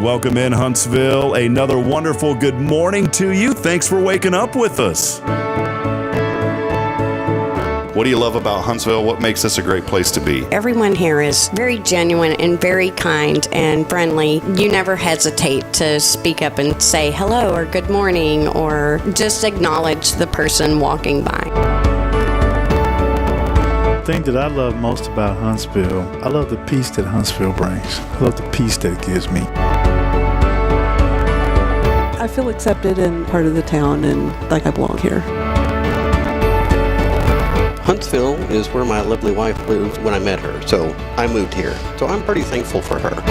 welcome in Huntsville. Another wonderful good morning to you. Thanks for waking up with us. What do you love about Huntsville? What makes this a great place to be? Everyone here is very genuine and very kind and friendly. You never hesitate to speak up and say hello or good morning or just acknowledge the person walking by. The thing that I love most about Huntsville, I love the peace that Huntsville brings. I love the peace that it gives me. I feel accepted and part of the town and like I belong here. Huntsville is where my lovely wife lived when I met her, so I moved here. So I'm pretty thankful for her.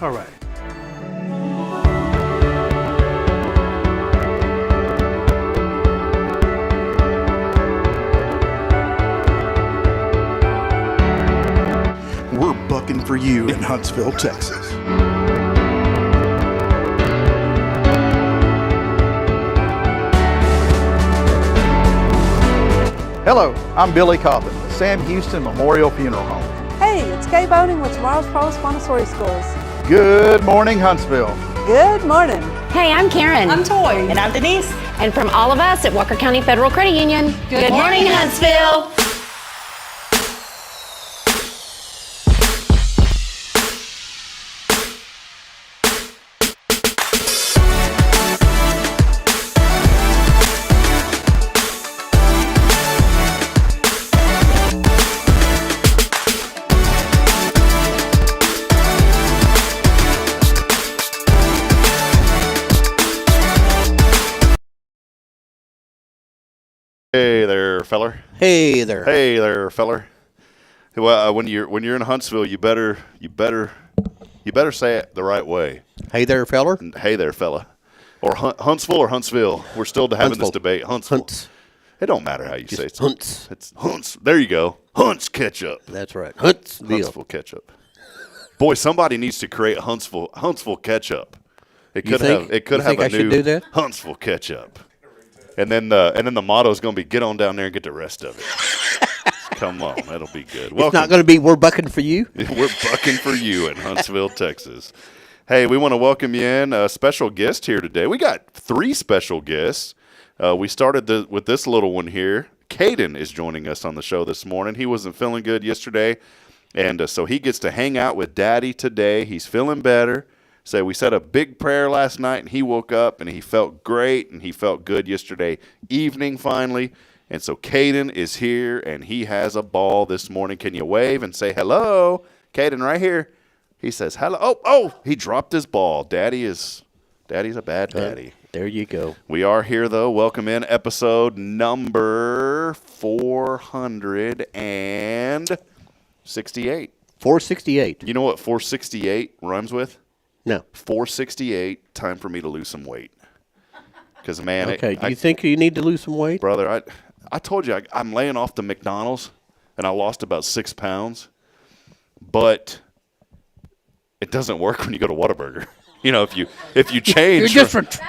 All right. We're bucking for you in Huntsville, Texas. Hello, I'm Billy Cobbin, Sam Houston Memorial Funeral Home. Hey, it's Kay Boating with Tomorrow's Promise Montessori Schools. Good morning, Huntsville. Good morning. Hey, I'm Karen. I'm Toy. And I'm Denise. And from all of us at Walker County Federal Credit Union, good morning, Huntsville. Hey there, feller. Hey there. Hey there, feller. Well, when you're in Huntsville, you better say it the right way. Hey there, feller. Hey there, fella. Or Huntsville or Huntsville. We're still having this debate. Huntsville. Hunts. It don't matter how you say it. Hunts. It's Hunts. There you go. Hunts ketchup. That's right. Huntsville. Huntsville ketchup. Boy, somebody needs to create Huntsville ketchup. It could have a new Huntsville ketchup. And then the motto is going to be get on down there and get the rest of it. Come on, that'll be good. It's not going to be we're bucking for you. We're bucking for you in Huntsville, Texas. Hey, we want to welcome you in. A special guest here today. We got 3 special guests. We started with this little one here. Caden is joining us on the show this morning. He wasn't feeling good yesterday, and so he gets to hang out with Daddy today. He's feeling better. So we said a big prayer last night, and he woke up, and he felt great, and he felt good yesterday evening finally. And so Caden is here, and he has a ball this morning. Can you wave and say hello? Caden, right here. He says hello. Oh, he dropped his ball. Daddy's a bad daddy. There you go. We are here, though. Welcome in episode number 468. 468. You know what 468 rhymes with? No. 468, time for me to lose some weight. Because, man. Okay, do you think you need to lose some weight? Brother, I told you I'm laying off the McDonald's, and I lost about 6 pounds. But it doesn't work when you go to Whataburger. You know, if you change. You're different.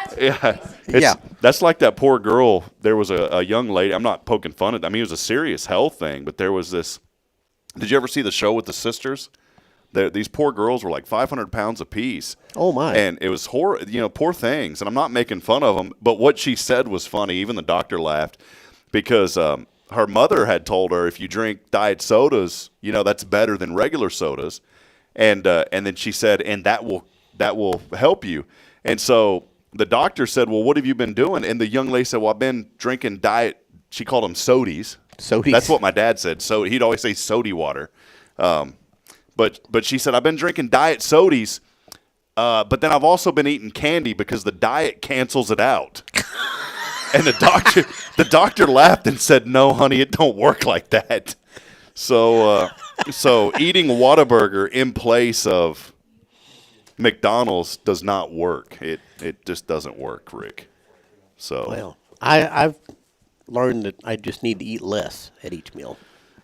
That's like that poor girl. There was a young lady. I'm not poking fun at. I mean, it was a serious health thing. But there was this. Did you ever see the show with the sisters? These poor girls were like 500 pounds apiece. Oh, my. And it was poor things. And I'm not making fun of them. But what she said was funny. Even the doctor laughed because her mother had told her if you drink diet sodas, that's better than regular sodas. And then she said, and that will help you. And so the doctor said, well, what have you been doing? And the young lady said, well, I've been drinking diet. She called them sodies. Sodies. That's what my dad said. So he'd always say sody water. But she said, I've been drinking diet sodies, But then I've also been eating candy because the diet cancels it out. And the doctor laughed and said, "No, honey, it don't work like that." So eating Whataburger in place of McDonald's does not work. It just doesn't work, Rick. So Well, I've learned that I just need to eat less at each meal.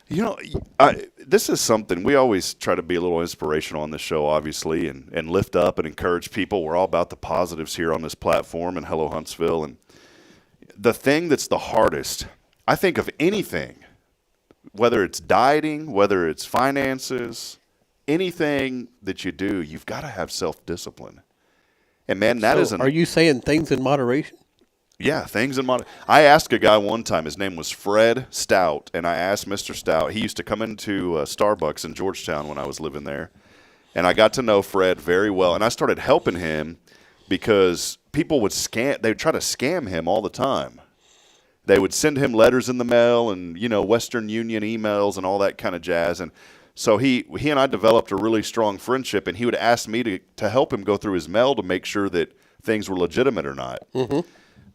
you know, this is something we always try to be a little inspirational on this show, obviously, and lift up and encourage people. We're all about the positives here on this platform and Hello Huntsville. And the thing that's the hardest, I think, of anything, whether it's dieting, whether it's finances, anything that you do, you've got to have self-discipline. And man, that isn't. Are you saying things in moderation? Yeah, things in moderation. I asked a guy one time, his name was Fred Stout, and I asked Mr. Stout, he used to come into Starbucks in Georgetown when I was living there, and I got to know Fred very well, and I started helping him because people would they would try to scam him all the time. They would send him letters in the mail and, Western Union emails and all that kind of jazz, and so he and I developed a really strong friendship, and he would ask me to help him go through his mail to make sure that things were legitimate or not. Mm-hmm.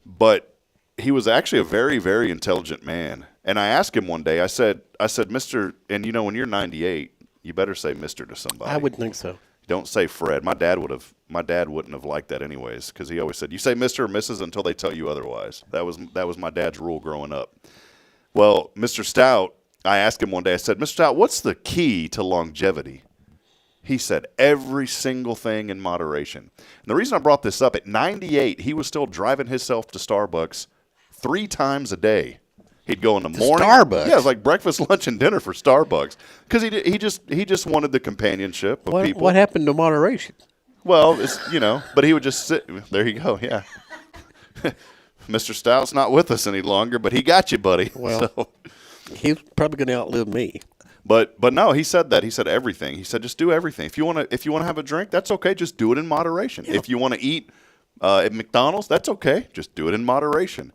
But he was actually a very, very intelligent man. And I asked him one day, I said, Mr., and when you're 98, you better say Mr. to somebody. I would think so. Don't say Fred. My dad wouldn't have liked that anyways, because he always said, you say Mr. or Mrs. until they tell you otherwise. That was my dad's rule growing up. Well, Mr. Stout, I asked him one day, I said, Mr. Stout, what's the key to longevity? He said every single thing in moderation. And the reason I brought this up, at 98, he was still driving himself to Starbucks 3 times a day. He'd go in the morning. Starbucks? Yeah, it was like breakfast, lunch, and dinner for Starbucks. Because he just wanted the companionship of people. What happened to moderation? Well, it's, but he would just sit. There you go, yeah. Mr. Stout's not with us any longer, but he got you, buddy. Well, he's probably going to outlive me. But no, he said that. He said everything. He said just do everything. If you want to have a drink, that's okay. Just do it in moderation. Yep. If you want to eat at McDonald's, that's okay. Just do it in moderation.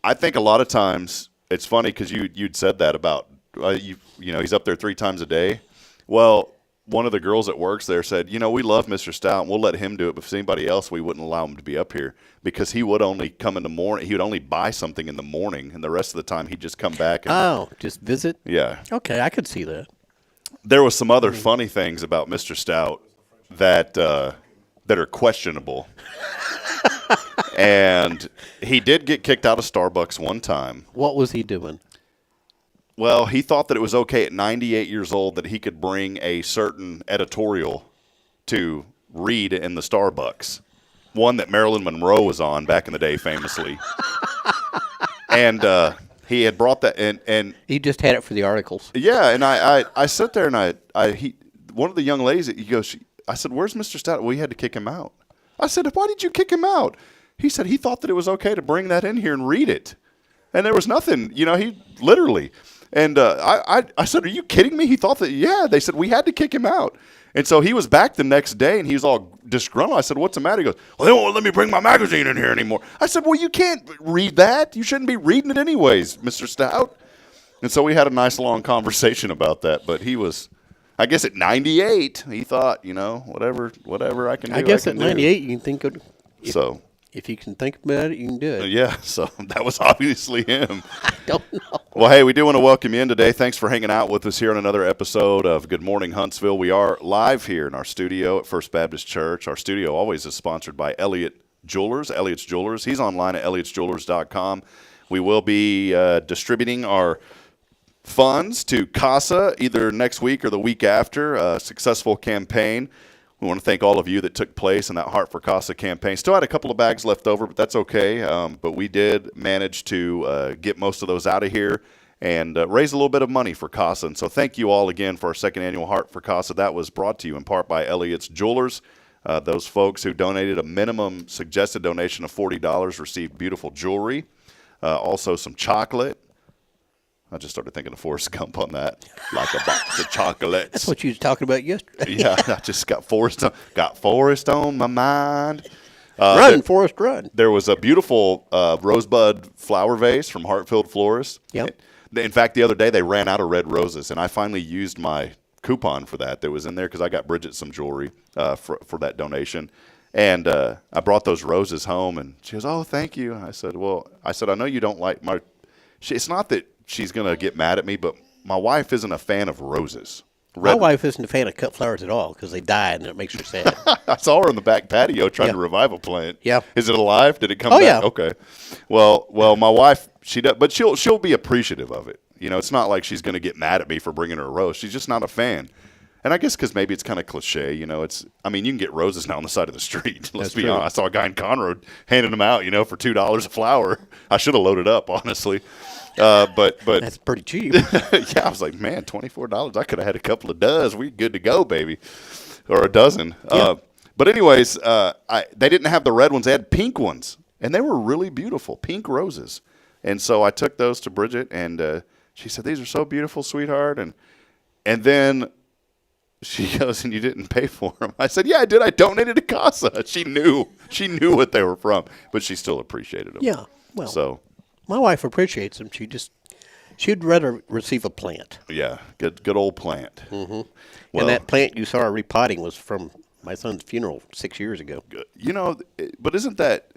I think a lot of times it's funny because you'd said that about he's up there 3 times a day. Well, one of the girls that works there said, we love Mr. Stout and we'll let him do it, but if it's anybody else, we wouldn't allow him to be up here because he would only come in the morning. He would only buy something in the morning, and the rest of the time he'd just come back. And, just visit? Yeah. Okay, I could see that. There was some other funny things about Mr. Stout that are questionable. And he did get kicked out of Starbucks one time. What was he doing? Well, he thought that it was okay at 98 years old that he could bring a certain editorial to read in the Starbucks. One that Marilyn Monroe was on back in the day, famously. And he had brought that in. And he just had it for the articles. Yeah, and I sit there and one of the young ladies, I said, where's Mr. Stout? Well, we had to kick him out. I said, why did you kick him out? He said he thought that it was okay to bring that in here and read it. And there was nothing, he literally. And I said, are you kidding me? He thought that, yeah. They said, we had to kick him out. And so he was back the next day, and he was all disgruntled. I said, what's the matter? He goes, well, they won't let me bring my magazine in here anymore. I said, well, you can't read that. You shouldn't be reading it anyways, Mr. Stout. And so we had a nice long conversation about that. But he was, I guess at 98, he thought, whatever I can do. I guess at 98, you can think of if you can think about it, you can do it. Yeah, so that was obviously him. I don't know. Well, hey, we do want to welcome you in today. Thanks for hanging out with us here on another episode of Good Morning Huntsville. We are live here in our studio at First Baptist Church. Our studio always is sponsored by Elliott Jewelers. Elliott's Jewelers. He's online at elliottjewelers.com. We will be distributing our funds to CASA either next week or the week after. A successful campaign. We want to thank all of you that took place in that Heart for CASA campaign. Still had a couple of bags left over, but that's okay. But we did manage to get most of those out of here and raise a little bit of money for CASA. And so thank you all again for our second annual Heart for CASA. That was brought to you in part by Elliott's Jewelers. Those folks who donated a minimum suggested donation of $40 received beautiful jewelry, also some chocolate. I just started thinking of Forrest Gump on that, like a box of chocolates. That's what you were talking about yesterday. Yeah, I just got Forrest on my mind. Run, Forrest, run. There was a beautiful rosebud flower vase from Hartfield Florist. Yep. In fact, the other day they ran out of red roses, and I finally used my coupon for that was in there because I got Bridget some jewelry for that donation. And I brought those roses home, and she goes, "Oh, thank you." I said, I know you don't like my – it's not that she's going to get mad at me, but my wife isn't a fan of roses. My wife isn't a fan of cut flowers at all because they die, and it makes her sad. I saw her in the back patio trying to revive a plant. Yeah. Is it alive? Did it come back? Yeah. Okay. Well, my wife, she does, but she'll be appreciative of it. You know, it's not like she's going to get mad at me for bringing her a rose. She's just not a fan. And I guess because maybe it's kind of cliche, you know. You can get roses now on the side of the street. Let's be honest. I saw a guy in Conroe handing them out, for $2 a flower. I should have loaded up, honestly. But that's pretty cheap. yeah, I was like, man, $24. I could have had a couple of dozen. We're good to go, baby, or a dozen. Yeah. But anyways, they didn't have the red ones. They had pink ones, and they were really beautiful, pink roses. And so I took those to Bridget, and she said, "These are so beautiful, sweetheart." And then she goes, "And you didn't pay for them?" I said, "Yeah, I did. I donated to CASA." She knew what they were from, but she still appreciated them. Yeah, well, so my wife appreciates them. She'd rather receive a plant. Yeah, good old plant. Mm-hmm. Well, and that plant you saw her repotting was from my son's funeral 6 years ago. But isn't that?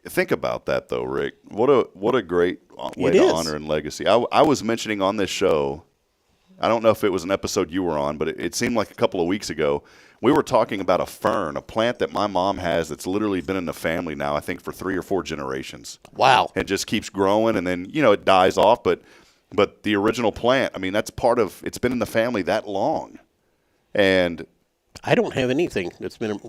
Think about that though, Rick. What a great way to honor and legacy. I was mentioning on this show. I don't know if it was an episode you were on, but it seemed like a couple of weeks ago. We were talking about a fern, a plant that my mom has that's literally been in the family now, I think, for 3 or 4 generations. Wow. And just keeps growing, and then, it dies off. But the original plant, that's part of – it's been in the family that long. And I don't have anything that's been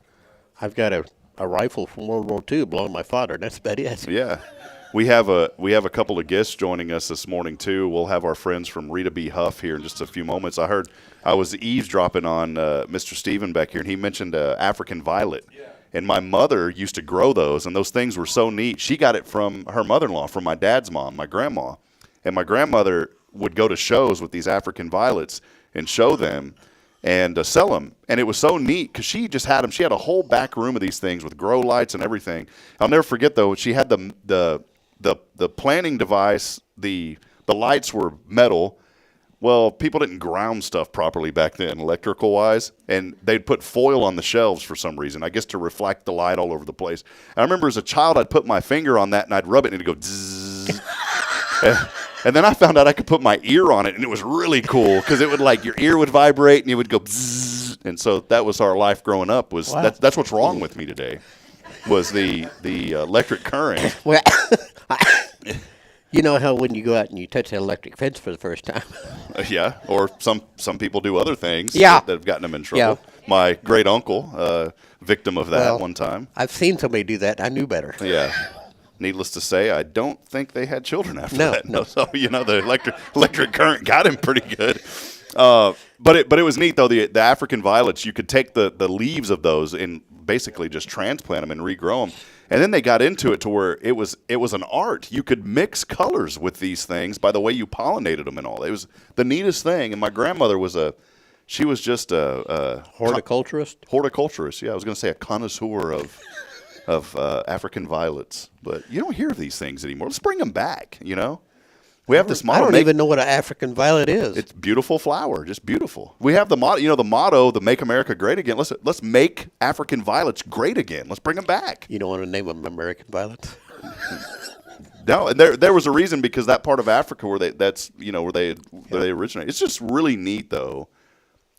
– I've got a rifle from World War II belonging to my father, and that's about it. Yeah. We have a couple of guests joining us this morning too. We'll have our friends from Rita B. Huff here in just a few moments. I was eavesdropping on Mr. Steven back here, and he mentioned African violet. Yeah. And my mother used to grow those, and those things were so neat. She got it from her mother-in-law, from my dad's mom, my grandma. And my grandmother would go to shows with these African violets and show them and sell them. And it was so neat because she just had them. She had a whole back room of these things with grow lights and everything. I'll never forget, though, she had the planting device, the lights were metal. Well, people didn't ground stuff properly back then, electrical-wise, and they'd put foil on the shelves for some reason, I guess to reflect the light all over the place. I remember as a child, I'd put my finger on that, and I'd rub it, and it'd go zzz. And then I found out I could put my ear on it, and it was really cool because it would, your ear would vibrate, and it would go zzz. And so that was our life growing up. Wow. That's what's wrong with me today, was the electric current. Well, you know how when you go out and you touch that electric fence for the first time. Yeah, or some people do other things that have gotten them in trouble. Yeah. My great uncle, victim of that one time. I've seen somebody do that. I knew better. Yeah. Needless to say, I don't think they had children after that. No. So the electric current got him pretty good. But it was neat though. The African violets, you could take the leaves of those and basically just transplant them and regrow them. And then they got into it to where it was an art. You could mix colors with these things by the way you pollinated them and all. It was the neatest thing. And my grandmother was just a horticulturist. Horticulturist, yeah. I was going to say a connoisseur of African violets, but you don't hear of these things anymore. Let's bring them back. We have this motto. I don't even know what an African violet is. It's beautiful flower, just beautiful. We have the motto, the motto, the "Make America Great Again." Let's make African violets great again. Let's bring them back. You don't want to name them American violets? No, and there was a reason, because that part of Africa where they originate. It's just really neat though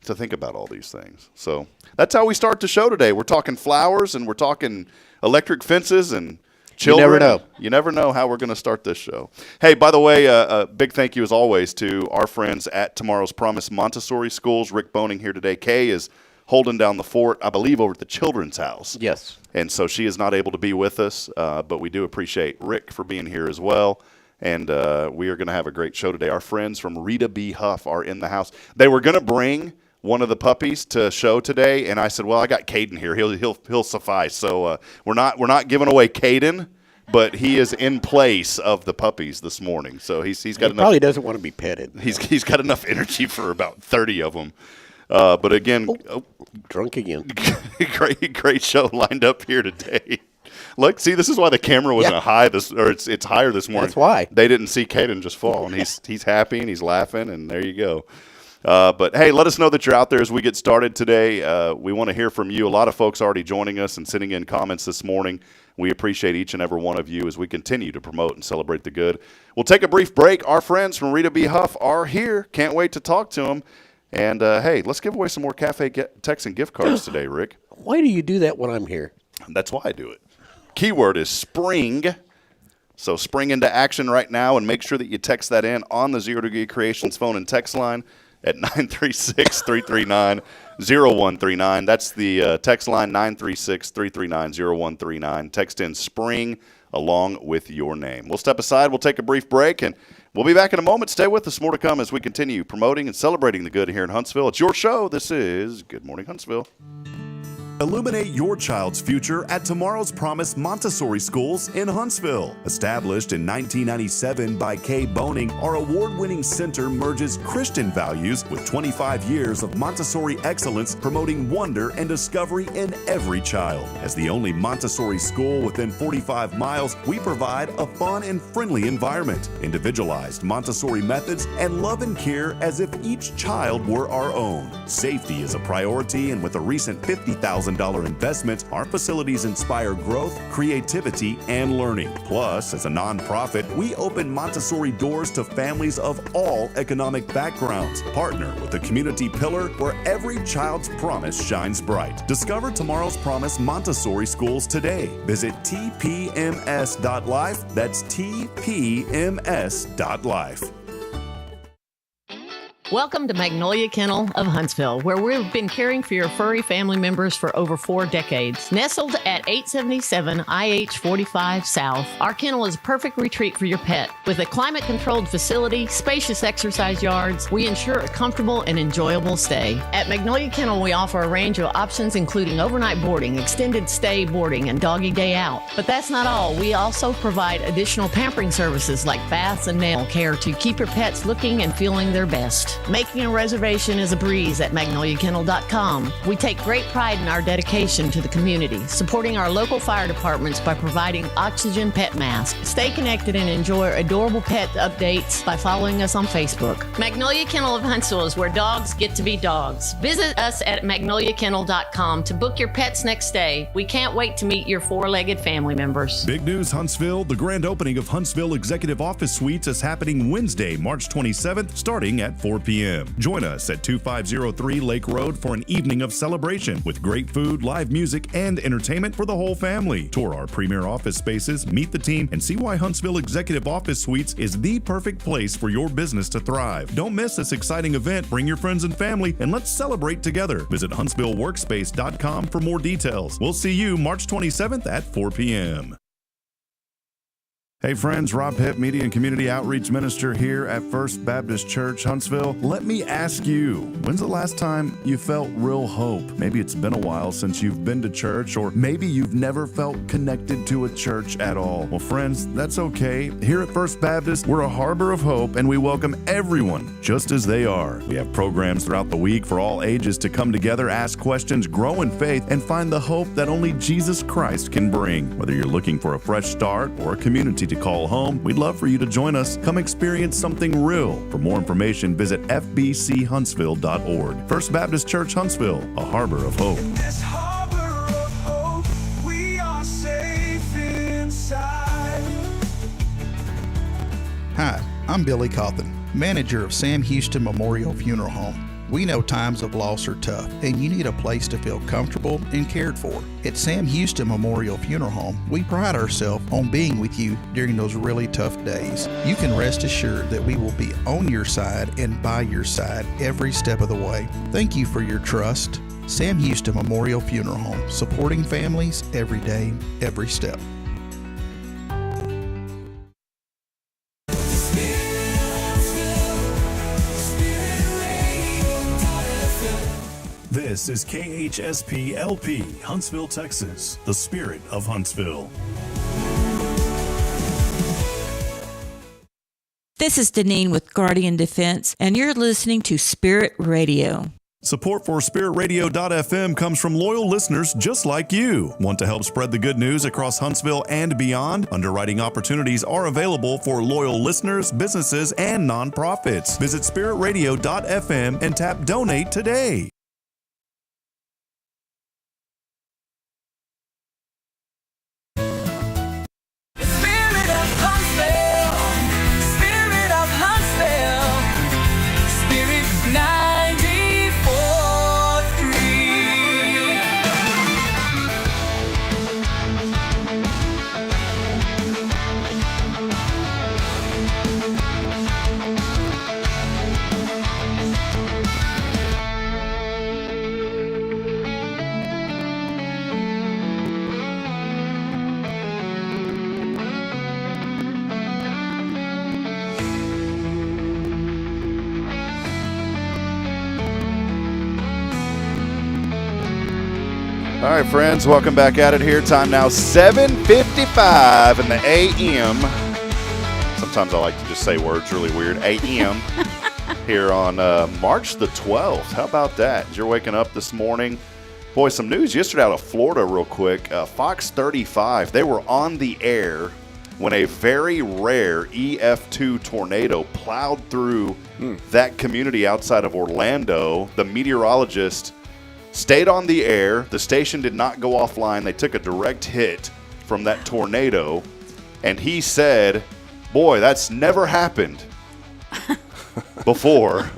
to think about all these things. So that's how we start the show today. We're talking flowers and we're talking electric fences and children. You never know. You never know how we're going to start this show. Hey, by the way, a big thank you as always to our friends at Tomorrow's Promise Montessori Schools. Rick Boning here today. Kay is holding down the fort, I believe, over at the Children's House. Yes. And so she is not able to be with us, but we do appreciate Rick for being here as well. And we are going to have a great show today. Our friends from Rita B. Huff are in the house. They were going to bring one of the puppies to show today, and I said, "Well, I got Caden here. He'll suffice." So we're not giving away Caden, but he is in place of the puppies this morning. So he's got enough. Probably doesn't want to be petted. He's got enough energy for about 30 of them. But again, drunk again. great show lined up here today. Look, see, this is why the camera wasn't high it's higher this morning. That's why they didn't see Caden just fall, and he's happy and he's laughing, and there you go. But, hey, let us know that you're out there as we get started today. We want to hear from you. A lot of folks already joining us and sending in comments this morning. We appreciate each and every one of you as we continue to promote and celebrate the good. We'll take a brief break. Our friends from Rita B. Huff are here. Can't wait to talk to them. And, hey, let's give away some more Cafe Texan gift cards today, Rick. Why do you do that when I'm here? That's why I do it. Keyword is spring. So spring into action right now, and make sure that you text that in on the Zero Degree Creations phone and text line at 936-339-0139. That's the text line, 936-339-0139. Text in spring along with your name. We'll step aside. We'll take a brief break, and we'll be back in a moment. Stay with us. More to come as we continue promoting and celebrating the good here in Huntsville. It's your show. This is Good Morning Huntsville. Illuminate your child's future at Tomorrow's Promise Montessori Schools in Huntsville. Established in 1997 by Kay Boning, our award-winning center merges Christian values with 25 years of Montessori excellence, promoting wonder and discovery in every child. As the only Montessori school within 45 miles, we provide a fun and friendly environment, individualized Montessori methods, and love and care as if each child were our own. Safety is a priority, and with a recent $50,000 investment, our facilities inspire growth, creativity, and learning. Plus, as a nonprofit, we open Montessori doors to families of all economic backgrounds. Partner with the community pillar where every child's promise shines bright. Discover Tomorrow's Promise Montessori Schools today. Visit tpms.life. That's tpms.life. Welcome to Magnolia Kennel of Huntsville, where we've been caring for your furry family members for over 4 decades. Nestled at 877 IH 45 South, our kennel is a perfect retreat for your pet. With a climate-controlled facility, spacious exercise yards, we ensure a comfortable and enjoyable stay. At Magnolia Kennel, we offer a range of options including overnight boarding, extended stay boarding, and doggy day out. But that's not all. We also provide additional pampering services like baths and nail care to keep your pets looking and feeling their best. Making a reservation is a breeze at magnoliakennel.com. We take great pride in our dedication to the community, supporting our local fire departments by providing oxygen pet masks. Stay connected and enjoy adorable pet updates by following us on Facebook. Magnolia Kennel of Huntsville is where dogs get to be dogs. Visit us at magnoliakennel.com to book your pet's next stay. We can't wait to meet your 4-legged family members. Big news, Huntsville. The grand opening of Huntsville Executive Office Suites is happening Wednesday, March 27th, starting at 4 p.m. Join us at 2503 Lake Road for an evening of celebration with great food, live music, and entertainment for the whole family. Tour our premier office spaces, meet the team, and see why Huntsville Executive Office Suites is the perfect place for your business to thrive. Don't miss this exciting event. Bring your friends and family, and let's celebrate together. Visit HuntsvilleWorkspace.com for more details. We'll see you March 27th at 4 p.m. Hey friends, Rob Hipp, Media and Community Outreach Minister here at First Baptist Church, Huntsville. Let me ask you, when's the last time you felt real hope? Maybe it's been a while since you've been to church, or maybe you've never felt connected to a church at all. Well, friends, that's okay. Here at First Baptist, we're a harbor of hope, and we welcome everyone just as they are. We have programs throughout the week for all ages to come together, ask questions, grow in faith, and find the hope that only Jesus Christ can bring. Whether you're looking for a fresh start or a community to call home, we'd love for you to join us. Come experience something real. For more information, visit fbchuntsville.org. First Baptist Church Huntsville, a harbor of hope. This harbor of hope, we are safe inside. Hi, I'm Billy Cawthon, manager of Sam Houston Memorial Funeral Home. We know times of loss are tough, and you need a place to feel comfortable and cared for. At Sam Houston Memorial Funeral Home, we pride ourselves on being with you during those really tough days. You can rest assured that we will be on your side and by your side every step of the way. Thank you for your trust. Sam Houston Memorial Funeral Home, supporting families every day, every step. This is KHSP LP, Huntsville, Texas, the spirit of Huntsville. This is Deneen with Guardian Defense, and you're listening to Spirit Radio. Support for SpiritRadio.fm comes from loyal listeners just like you. Want to help spread the good news across Huntsville and beyond? Underwriting opportunities are available for loyal listeners, businesses, and nonprofits. Visit SpiritRadio.fm and tap Donate today. Spirit of Huntsville, Spirit of Huntsville, Spirit 94.3. All right, friends, welcome back at it here. Time now 7:55 in the a.m. Sometimes I like to just say words really weird. A.m. here on March the 12th. How about that? As you're waking up this morning. Boy, some news yesterday out of Florida real quick. Fox 35, they were on the air when a very rare EF2 tornado plowed through that community outside of Orlando. The meteorologist stayed on the air. The station did not go offline. They took a direct hit from that tornado. And he said, boy, that's never happened before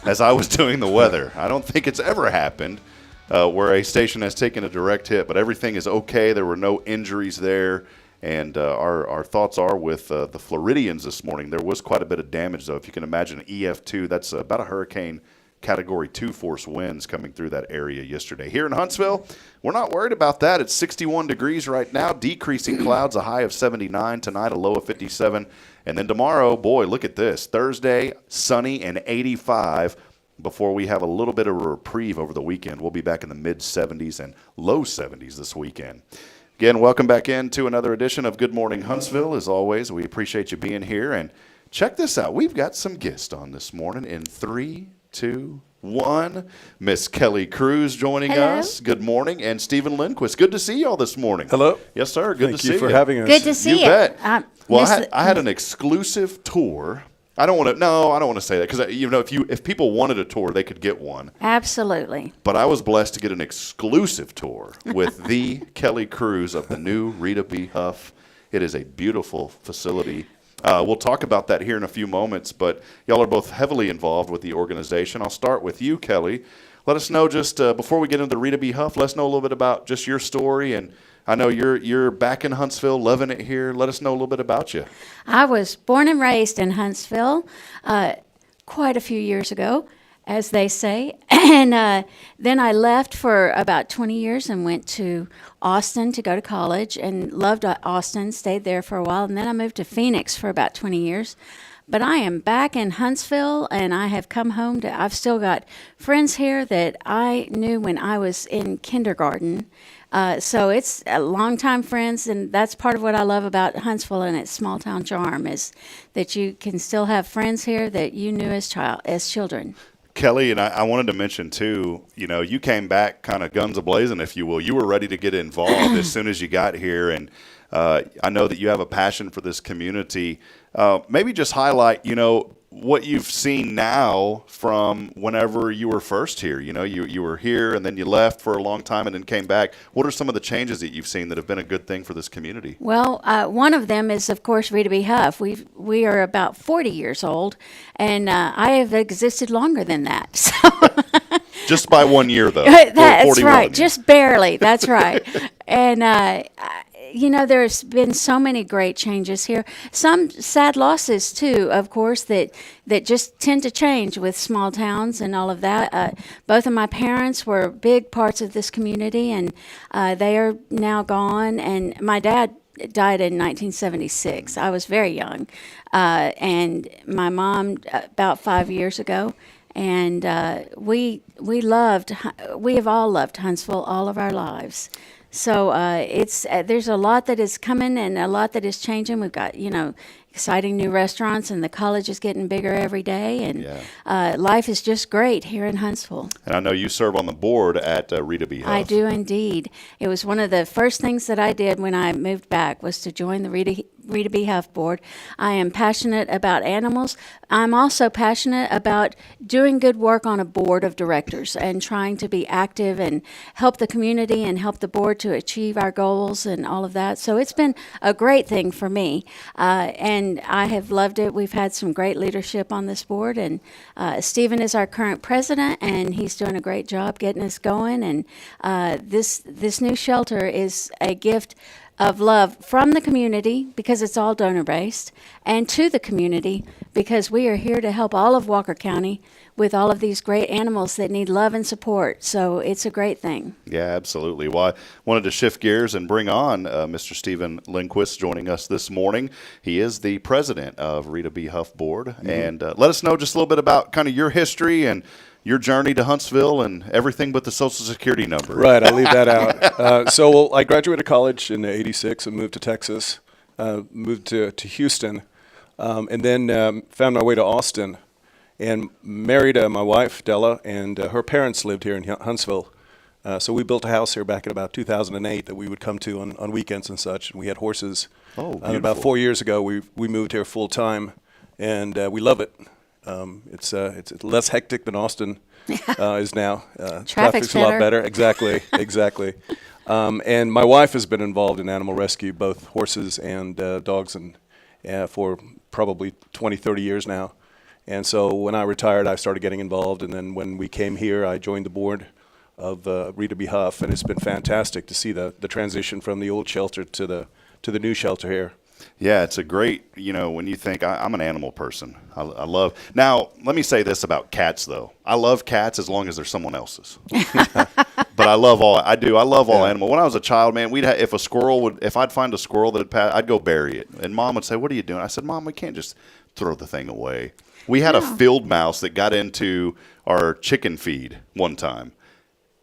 as I was doing the weather. I don't think it's ever happened where a station has taken a direct hit, but everything is okay. There were no injuries there. And our thoughts are with the Floridians this morning. There was quite a bit of damage, though. If you can imagine an EF2, that's about a hurricane Category 2 force winds coming through that area yesterday. Here in Huntsville, we're not worried about that. It's 61 degrees right now, decreasing clouds, a high of 79 tonight, a low of 57. And then tomorrow, boy, look at this. Thursday, sunny and 85 before we have a little bit of a reprieve over the weekend. We'll be back in the mid-70s and low 70s this weekend. Again, welcome back into another edition of Good Morning Huntsville. As always, we appreciate you being here. And check this out. We've got some guests on this morning in 3, 2, 1. Miss Kelly Cruz joining us. Good morning. And Stephen Lindquist. Good to see you all this morning. Hello. Yes, sir. Good to see you. Thank you for having us. Good to see you. You bet. Well, I had an exclusive tour. I don't want to say that because if people wanted a tour, they could get one. Absolutely. But I was blessed to get an exclusive tour with the Kelly Cruz of the new Rita B. Huff. It is a beautiful facility. We'll talk about that here in a few moments, but y'all are both heavily involved with the organization. I'll start with you, Kelly. Let us know just before we get into the Rita B. Huff, let us know a little bit about just your story. And I know you're back in Huntsville, loving it here. Let us know a little bit about you. I was born and raised in Huntsville quite a few years ago, as they say. And then I left for about 20 years and went to Austin to go to college and loved Austin, stayed there for a while. And then I moved to Phoenix for about 20 years. But I am back in Huntsville, and I have come home I've still got friends here that I knew when I was in kindergarten. So it's a longtime friends, and that's part of what I love about Huntsville and its small town charm is that you can still have friends here that you knew as children. Kelly, and I wanted to mention, too, you came back kind of guns a-blazing, if you will. You were ready to get involved as soon as you got here, and I know that you have a passion for this community. Maybe just highlight, what you've seen now from whenever you were first here. You were here, and then you left for a long time and then came back. What are some of the changes that you've seen that have been a good thing for this community? Well, one of them is, of course, Rita B. Huff. We are about 40 years old, and I have existed longer than that. So just by 1 year, though. That's right. Just barely. That's right. And there's been so many great changes here. Some sad losses, too, of course, that just tend to change with small towns and all of that. Both of my parents were big parts of this community, and they are now gone. And my dad died in 1976. I was very young. And my mom about 5 years ago. And we have all loved Huntsville all of our lives. So there's a lot that is coming and a lot that is changing. We've got, exciting new restaurants, and the college is getting bigger every day, and life is just great here in Huntsville. And I know you serve on the board at Rita B. Huff. I do indeed. It was one of the first things that I did when I moved back was to join the Rita B. Huff board. I am passionate about animals. I'm also passionate about doing good work on a board of directors and trying to be active and help the community and help the board to achieve our goals and all of that. So it's been a great thing for me, and I have loved it. We've had some great leadership on this board, and Stephen is our current president, and he's doing a great job getting us going. And this new shelter is a gift of love from the community, because it's all donor-based, and to the community, because we are here to help all of Walker County with all of these great animals that need love and support. So it's a great thing. Yeah, absolutely. Well, I wanted to shift gears and bring on Mr. Stephen Lindquist joining us this morning. He is the president of Rita B. Huff Board. Mm-hmm. And let us know just a little bit about kind of your history and your journey to Huntsville and everything but the Social Security number. Right, I'll leave that out. So I graduated college in '86 and moved to Texas, moved to Houston, and then found my way to Austin and married my wife, Della, and her parents lived here in Huntsville. So we built a house here back in about 2008 that we would come to on weekends and such. And we had horses. Oh, about 4 years ago, we moved here full time, and we love it. It's less hectic than Austin is now. Traffic's a lot better. Exactly. And my wife has been involved in animal rescue, both horses and dogs, and for probably 20, 30 years now. And so when I retired, I started getting involved. And then when we came here, I joined the board of Rita B. Huff, and it's been fantastic to see the transition from the old shelter to the new shelter here. Yeah, it's a great, when you think, I'm an animal person. I love, now, let me say this about cats, though. I love cats as long as they're someone else's. But I love all animals. When I was a child, man, if I'd find a squirrel that had passed, I'd go bury it. And Mom would say, "What are you doing?" I said, "Mom, we can't just throw the thing away." We had a field mouse that got into our chicken feed one time,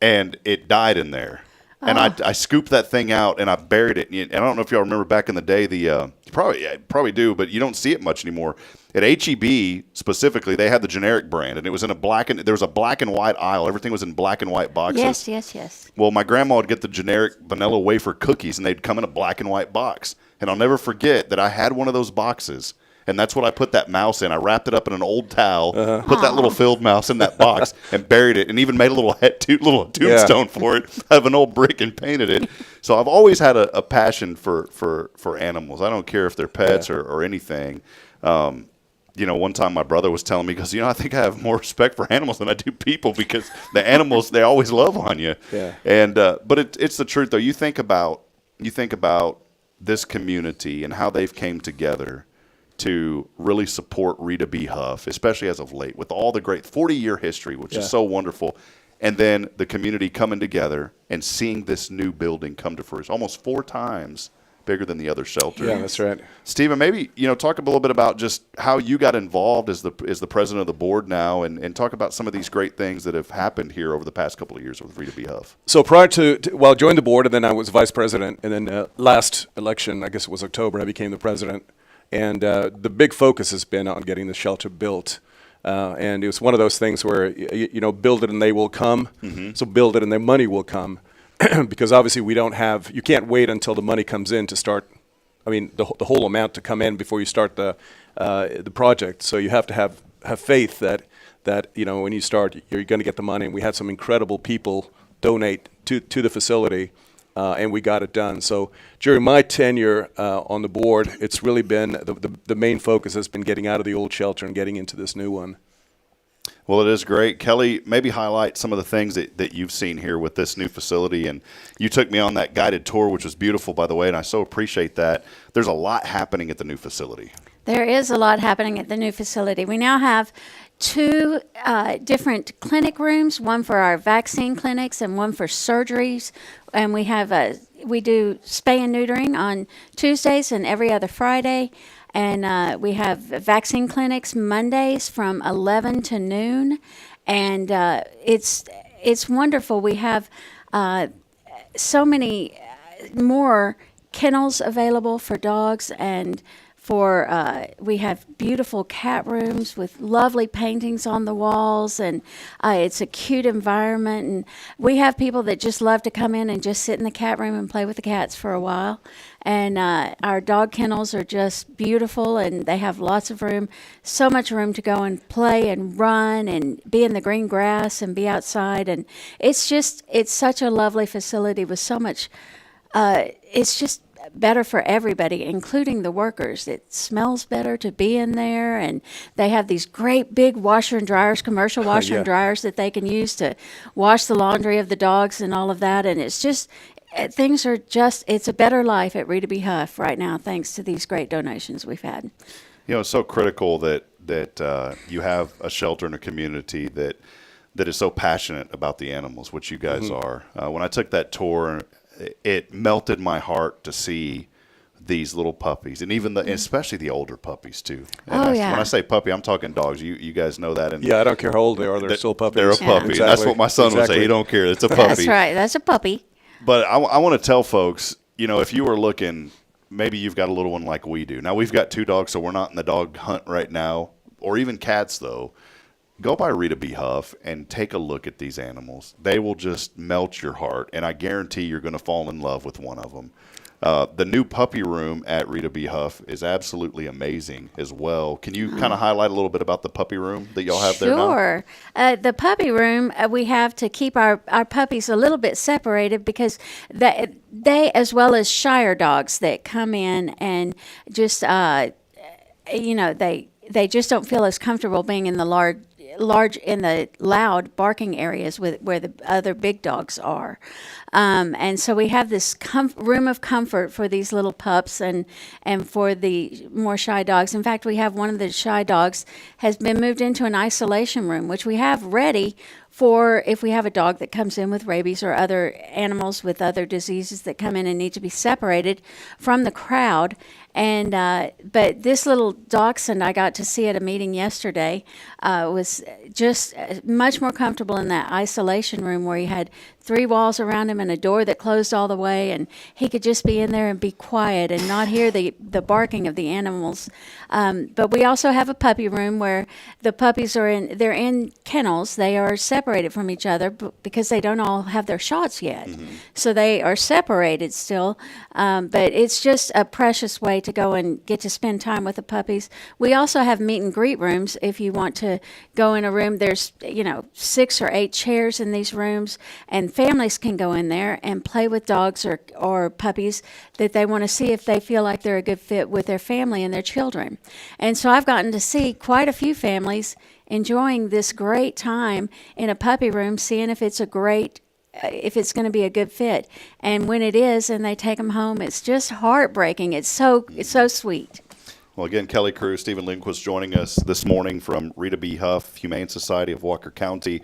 and it died in there. And I scooped that thing out and I buried it. And I don't know if y'all remember back in the day, you probably do, but you don't see it much anymore. At H-E-B specifically, they had the generic brand, and it was in there was a black and white aisle. Everything was in black and white boxes. Yes. Well, my grandma would get the generic vanilla wafer cookies, and they'd come in a black and white box. And I'll never forget that I had one of those boxes. And that's what I put that mouse in. I wrapped it up in an old towel, put that little field mouse in that box, and buried it, and even made a little tombstone for it out of an old brick and painted it. So I've always had a passion for animals. I don't care if they're pets or anything. One time my brother was telling me, because I think I have more respect for animals than I do people, because the animals, they always love on you. Yeah. And but it's the truth though. You think about this community and how they've came together to really support Rita B. Huff, especially as of late, with all the great 40-year history, which is so wonderful. And then the community coming together and seeing this new building come to fruition, almost 4 times bigger than the other shelter. Yeah, that's right. Stephen, maybe talk a little bit about just how you got involved as the president of the board now, and talk about some of these great things that have happened here over the past couple of years with Rita B. Huff. So prior to I joined the board, and then I was vice president, and then last election, I guess it was October, I became the president. And the big focus has been on getting the shelter built. And it was one of those things where, build it and they will come. Mm-hmm. So build it and their money will come. Because obviously you can't wait until the money comes in to start, the whole amount to come in before you start the project. So you have to have faith that when you start, you're going to get the money. And we had some incredible people donate to the facility. And we got it done. So during my tenure on the board, it's really been the main focus has been getting out of the old shelter and getting into this new one. Well, it is great. Kelly, maybe highlight some of the things that you've seen here with this new facility. And you took me on that guided tour, which was beautiful, by the way, and I so appreciate that. There's a lot happening at the new facility. There is a lot happening at the new facility. We now have 2 different clinic rooms, one for our vaccine clinics and one for surgeries. And we do spay and neutering on Tuesdays and every other Friday. And we have vaccine clinics Mondays from 11 to noon. And it's wonderful. We have so many more kennels available for dogs and we have beautiful cat rooms with lovely paintings on the walls, and it's a cute environment. And we have people that just love to come in and just sit in the cat room and play with the cats for a while. And our dog kennels are just beautiful, and they have lots of room, so much room to go and play and run and be in the green grass and be outside. And it's such a lovely facility with so much, it's just better for everybody, including the workers. It smells better to be in there, and they have these great big washer and dryers, commercial washer and dryers that they can use to wash the laundry of the dogs and all of that. And it's just, it's a better life at Rita B. Huff right now, thanks to these great donations we've had. It's so critical that you have a shelter in a community that is so passionate about the animals, which you guys are. When I took that tour, it melted my heart to see these little puppies, and even especially the older puppies too. And when I say puppy, I'm talking dogs. You guys know that. And I don't care how old they are; they're still puppies. They're a puppy. Exactly. That's what my son would say. He don't care. It's a puppy. That's right. That's a puppy. But I want to tell folks, if you were looking, maybe you've got a little one like we do. Now, we've got 2 dogs, so we're not in the dog hunt right now, or even cats, though. Go by Rita B. Huff and take a look at these animals. They will just melt your heart, and I guarantee you're going to fall in love with one of them. The new puppy room at Rita B. Huff is absolutely amazing as well. Can you kind of highlight a little bit about the puppy room that y'all have there now? Sure. The puppy room, we have to keep our puppies a little bit separated because they, as well as Shire dogs that come in and just, they just don't feel as comfortable being in the loud barking areas where the other big dogs are. And so we have this room of comfort for these little pups and for the more shy dogs. In fact, we have one of the shy dogs has been moved into an isolation room, which we have ready for if we have a dog that comes in with rabies or other animals with other diseases that come in and need to be separated from the crowd. And but this little dachshund I got to see at a meeting yesterday was just much more comfortable in that isolation room where he had 3 walls around him and a door that closed all the way, and he could just be in there and be quiet and not hear the barking of the animals. But we also have a puppy room where the puppies they're in kennels. They are separated from each other because they don't all have their shots yet. So they are separated still. But it's just a precious way to go and get to spend time with the puppies. We also have meet and greet rooms if you want to go in a room. There's 6 or 8 chairs in these rooms, and families can go in there and play with dogs or puppies that they want to see if they feel like they're a good fit with their family and their children. And so I've gotten to see quite a few families enjoying this great time in a puppy room, seeing if it's if it's going to be a good fit. And when it is, and they take them home, it's just heartbreaking. It's so sweet. Well, again, Kelly Cruz, Stephen Lindquist joining us this morning from Rita B. Huff, Humane Society of Walker County.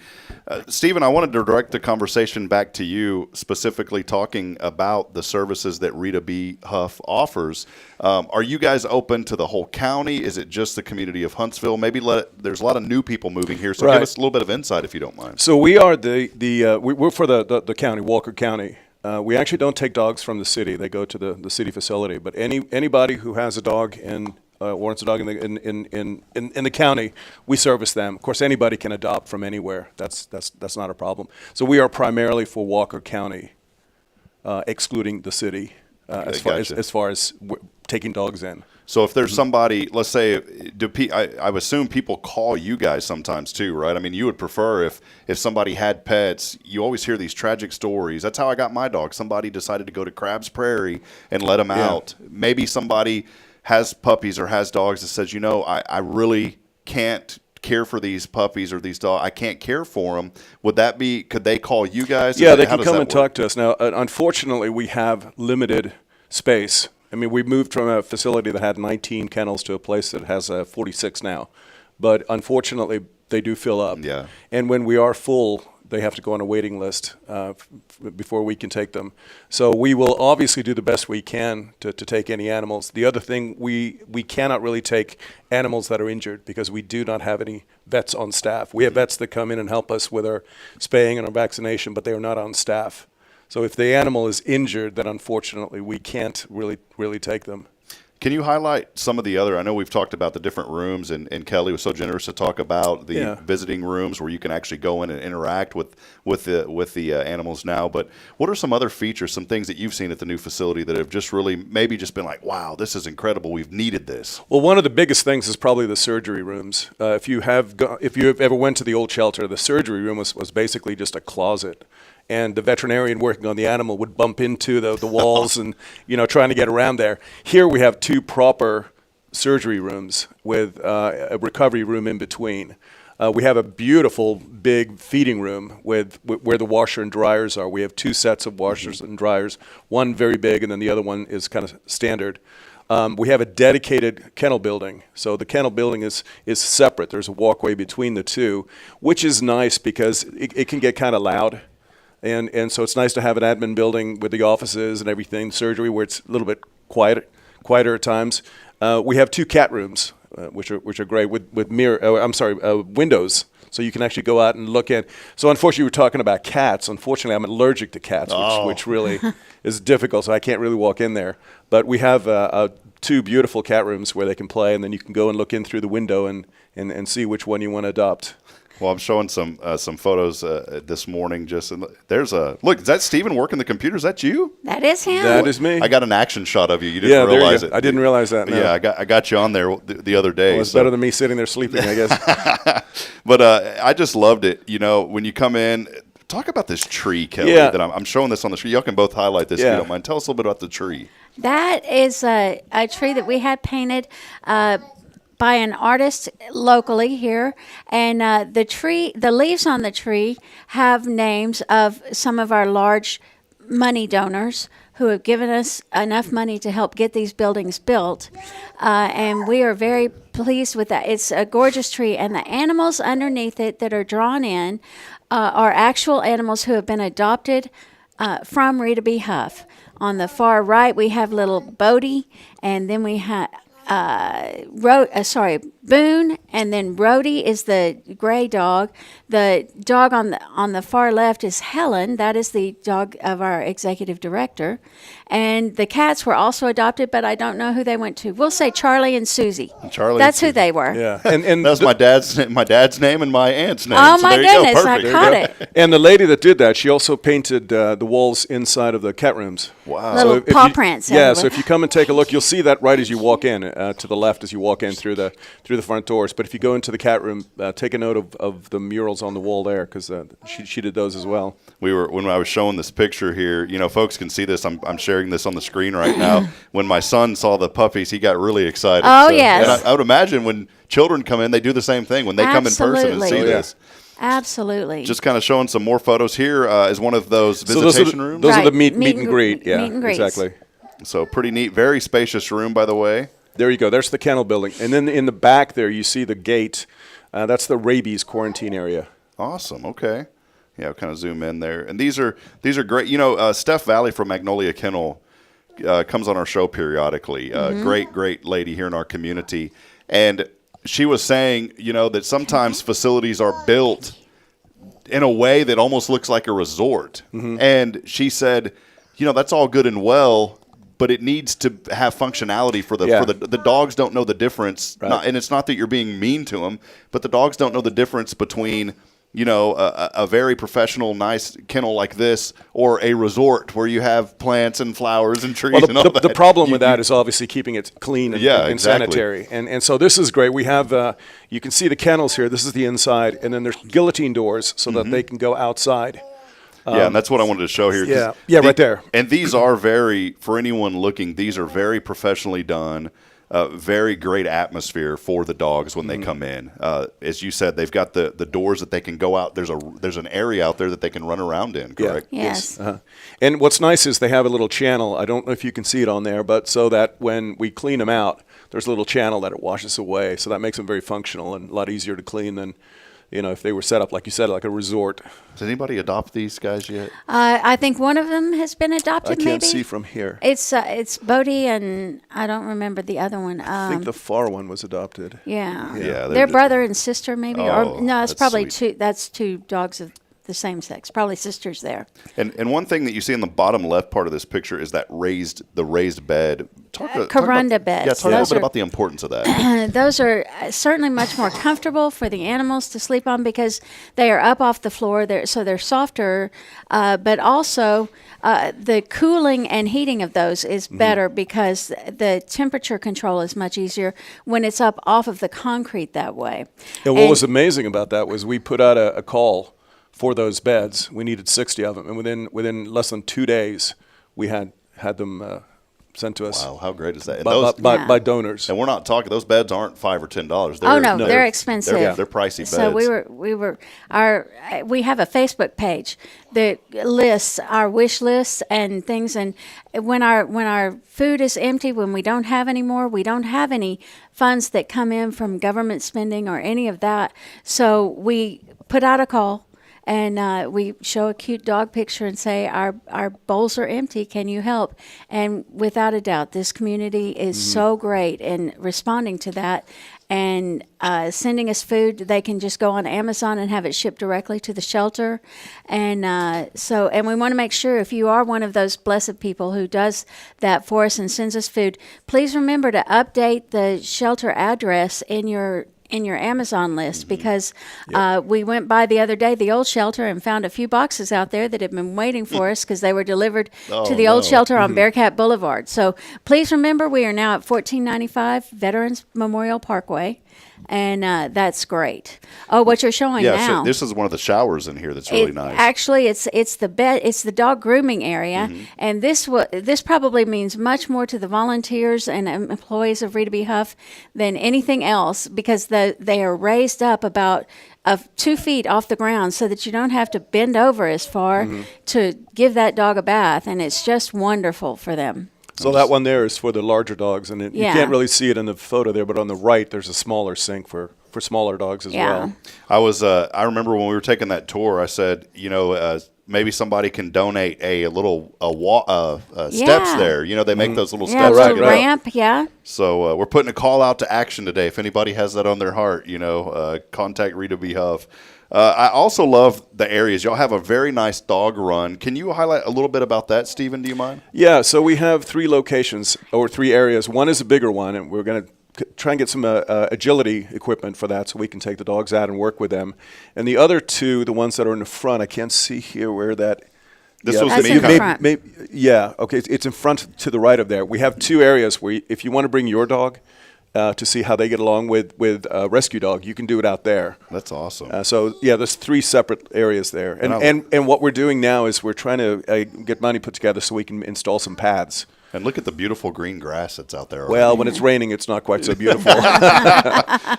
Stephen, I wanted to direct the conversation back to you, specifically talking about the services that Rita B. Huff offers. Are you guys open to the whole county? Is it just the community of Huntsville? Maybe there's a lot of new people moving here, so give us a little bit of insight if you don't mind. So we are we're for the county, Walker County. We actually don't take dogs from the city; they go to the city facility. But anybody who has a dog wants a dog in the county, we service them. Of course, anybody can adopt from anywhere. That's not a problem. So we are primarily for Walker County, excluding the city as far as taking dogs in. So if there's somebody, let's say, I would assume people call you guys sometimes too, right? I mean, you would prefer if somebody had pets. You always hear these tragic stories. That's how I got my dog. Somebody decided to go to Crabs Prairie and let them out. Maybe somebody has puppies or has dogs that says, I really can't care for these puppies or these dogs. I can't care for them. Could they call you guys? Yeah, they can come and talk to us. Now, unfortunately, we have limited space. I mean, we moved from a facility that had 19 kennels to a place that has 46 now. But unfortunately, they do fill up. Yeah. And when we are full, they have to go on a waiting list before we can take them. So we will obviously do the best we can to take any animals. The other thing, we cannot really take animals that are injured because we do not have any vets on staff. We have vets that come in and help us with our spaying and our vaccination, but they are not on staff. So if the animal is injured, then unfortunately we can't really take them. Can you highlight some of the other? I know we've talked about the different rooms, and Kelly was so generous to talk about the visiting rooms where you can actually go in and interact with the animals now. But what are some other features, some things that you've seen at the new facility that have just really maybe just been like, wow, this is incredible. We've needed this. Well, one of the biggest things is probably the surgery rooms. If you ever went to the old shelter, the surgery room was basically just a closet. And the veterinarian working on the animal would bump into the walls and, trying to get around there. Here we have 2 proper surgery rooms with a recovery room in between. We have a beautiful big feeding room with where the washer and dryers are. We have 2 sets of washers and dryers, one very big and then the other one is kind of standard. We have a dedicated kennel building. So the kennel building is separate. There's a walkway between the 2, which is nice because it can get kind of loud. And so it's nice to have an admin building with the offices and everything, surgery where it's a little bit quieter at times. We have 2 cat rooms, which are great with windows, so you can actually go out and look at. So unfortunately, we were talking about cats. Unfortunately, I'm allergic to cats, which really is difficult, so I can't really walk in there. But we have 2 beautiful cat rooms where they can play, and then you can go and look in through the window and see which one you want to adopt. Well, I'm showing some photos this morning. There's look. Is that Steven working the computer? Is that you? That is him. That is me. I got an action shot of you. You didn't realize it. I didn't realize that. No. Yeah, I got you on there the other day. Well, it's better than me sitting there sleeping, I guess. But I just loved it. When you come in, talk about this tree, Kelly. Yeah. That I'm showing this on the screen. Y'all can both highlight this if you don't mind. Tell us a little bit about the tree. That is a tree that we had painted by an artist locally here, and the leaves on the tree have names of some of our large money donors who have given us enough money to help get these buildings built, and we are very pleased with that. It's a gorgeous tree, and the animals underneath it that are drawn in are actual animals who have been adopted from Rita B. Huff. On the far right, we have little Bodie, and then we have Boone, and then Rhodey is the gray dog. The dog on the far left is Helen. That is the dog of our executive director. And the cats were also adopted, but I don't know who they went to. We'll say Charlie and Susie. That's who they were. Yeah, and that's my dad's name and my aunt's name. Oh, so my goodness, I caught it. And the lady that did that, she also painted the walls inside of the cat rooms. Wow. Little paw prints. Yeah, so if you come and take a look, you'll see that right as you walk in, to the left as you walk in through the front doors. But if you go into the cat room, take a note of the murals on the wall there, because she did those as well. When I was showing this picture here, folks can see this. I'm sharing this on the screen right now. When my son saw the puppies, he got really excited. Oh, yes. And I would imagine when children come in, they do the same thing when they come in person and see this. Absolutely. Just kind of showing some more photos here is one of those visitation rooms. Those are the meet and greet. Yeah, meet and greets. Exactly. So pretty neat, very spacious room, by the way. There you go. There's the kennel building. And then in the back there, you see the gate. That's the rabies quarantine area. Awesome. Okay. Yeah, I'll kind of zoom in there. And these are great. Steph Valley from Magnolia Kennel comes on our show periodically. Great lady here in our community. And she was saying, that sometimes facilities are built in a way that almost looks like a resort. And she said, that's all good and well, but it needs to have functionality for the dogs don't know the difference. Right. And it's not that you're being mean to them, but the dogs don't know the difference between a very professional, nice kennel like this or a resort where you have plants and flowers and trees and all that. The problem with that is obviously keeping it clean and sanitary. And so this is great. We have, you can see the kennels here. This is the inside. And then there's guillotine doors so that they can go outside. Yeah, and that's what I wanted to show here. Right there. And these are for anyone looking, these are very professionally done. Very great atmosphere for the dogs when they come in. As you said, they've got the doors that they can go out. There's an area out there that they can run around in, correct? Yeah. Yes. And what's nice is they have a little channel. I don't know if you can see it on there, but so that when we clean them out, there's a little channel that it washes away. So that makes them very functional and a lot easier to clean than if they were set up, like you said, like a resort. Did anybody adopt these guys yet? I think one of them has been adopted, I can't maybe. see from here. It's Bodie, and I don't remember the other one. I think the far one was adopted. Yeah. Yeah, Their brother and sister, maybe. Oh, or no, it's that's probably sweet. two. That's 2 dogs the same sex, probably sisters there. And one thing that you see in the bottom left part of this picture is that raised bed. Corunda beds. Yeah, talk a little bit about the importance of that. Those are certainly much more comfortable for the animals to sleep on because they are up off the floor, so they're softer, but also the cooling and heating of those is better because the temperature control is much easier when it's up off of the concrete that way. And what was amazing about that was we put out a call for those beds. We needed 60 of them, and within less than 2 days, we had them sent to us. Wow, how great is that? And by donors. And we're not talking; those beds aren't $5 or $10. They're expensive. They're pricey beds. So we have a Facebook page that lists our wish lists and things. And when our food is empty, when we don't have any more, we don't have any funds that come in from government spending or any of that. So we put out a call. And we show a cute dog picture and say, our bowls are empty, can you help? And without a doubt, this community is so great in responding to that and sending us food. They can just go on Amazon and have it shipped directly to the shelter. And and we want to make sure if you are one of those blessed people who does that for us and sends us food, please remember to update the shelter address in your Amazon list because we went by the other day, the old shelter, and found a few boxes out there that had been waiting for us because they were delivered to the old shelter on Bearcat Boulevard. So please remember we are now at 1495 Veterans Memorial Parkway. And that's great. Oh, what you're showing now. So this is one of the showers in here that's really nice. Actually, it's the bed. It's the dog grooming area, and this probably means much more to the volunteers and employees of Rita B. Huff than anything else because they are raised up about 2 feet off the ground so that you don't have to bend over as far to give that dog a bath, and it's just wonderful for them. So that one there is for the larger dogs, and you can't really see it in the photo there, but on the right there's a smaller sink for smaller dogs as well. I remember when we were taking that tour, I said, maybe somebody can donate a little steps there. They make those little steps. Right, ramp, So we're putting a call out to action today. If anybody has that on their heart, contact Rita B. Huff. I also love the areas. Y'all have a very nice dog run. Can you highlight a little bit about that, Stephen? Do you mind? Yeah, so we have 3 locations or 3 areas. One is a bigger one, and we're going to try and get some agility equipment for that so we can take the dogs out and work with them. And the other 2, the ones that are in the front, I can't see here where that. This was in the front. Okay, it's in front to the right of there. We have 2 areas where if you want to bring your dog to see how they get along with a rescue dog, you can do it out there. That's awesome. There's 3 separate areas there. And what we're doing now is we're trying to get money put together so we can install some paths. And look at the beautiful green grass that's out there already. Well, when it's raining, it's not quite so beautiful.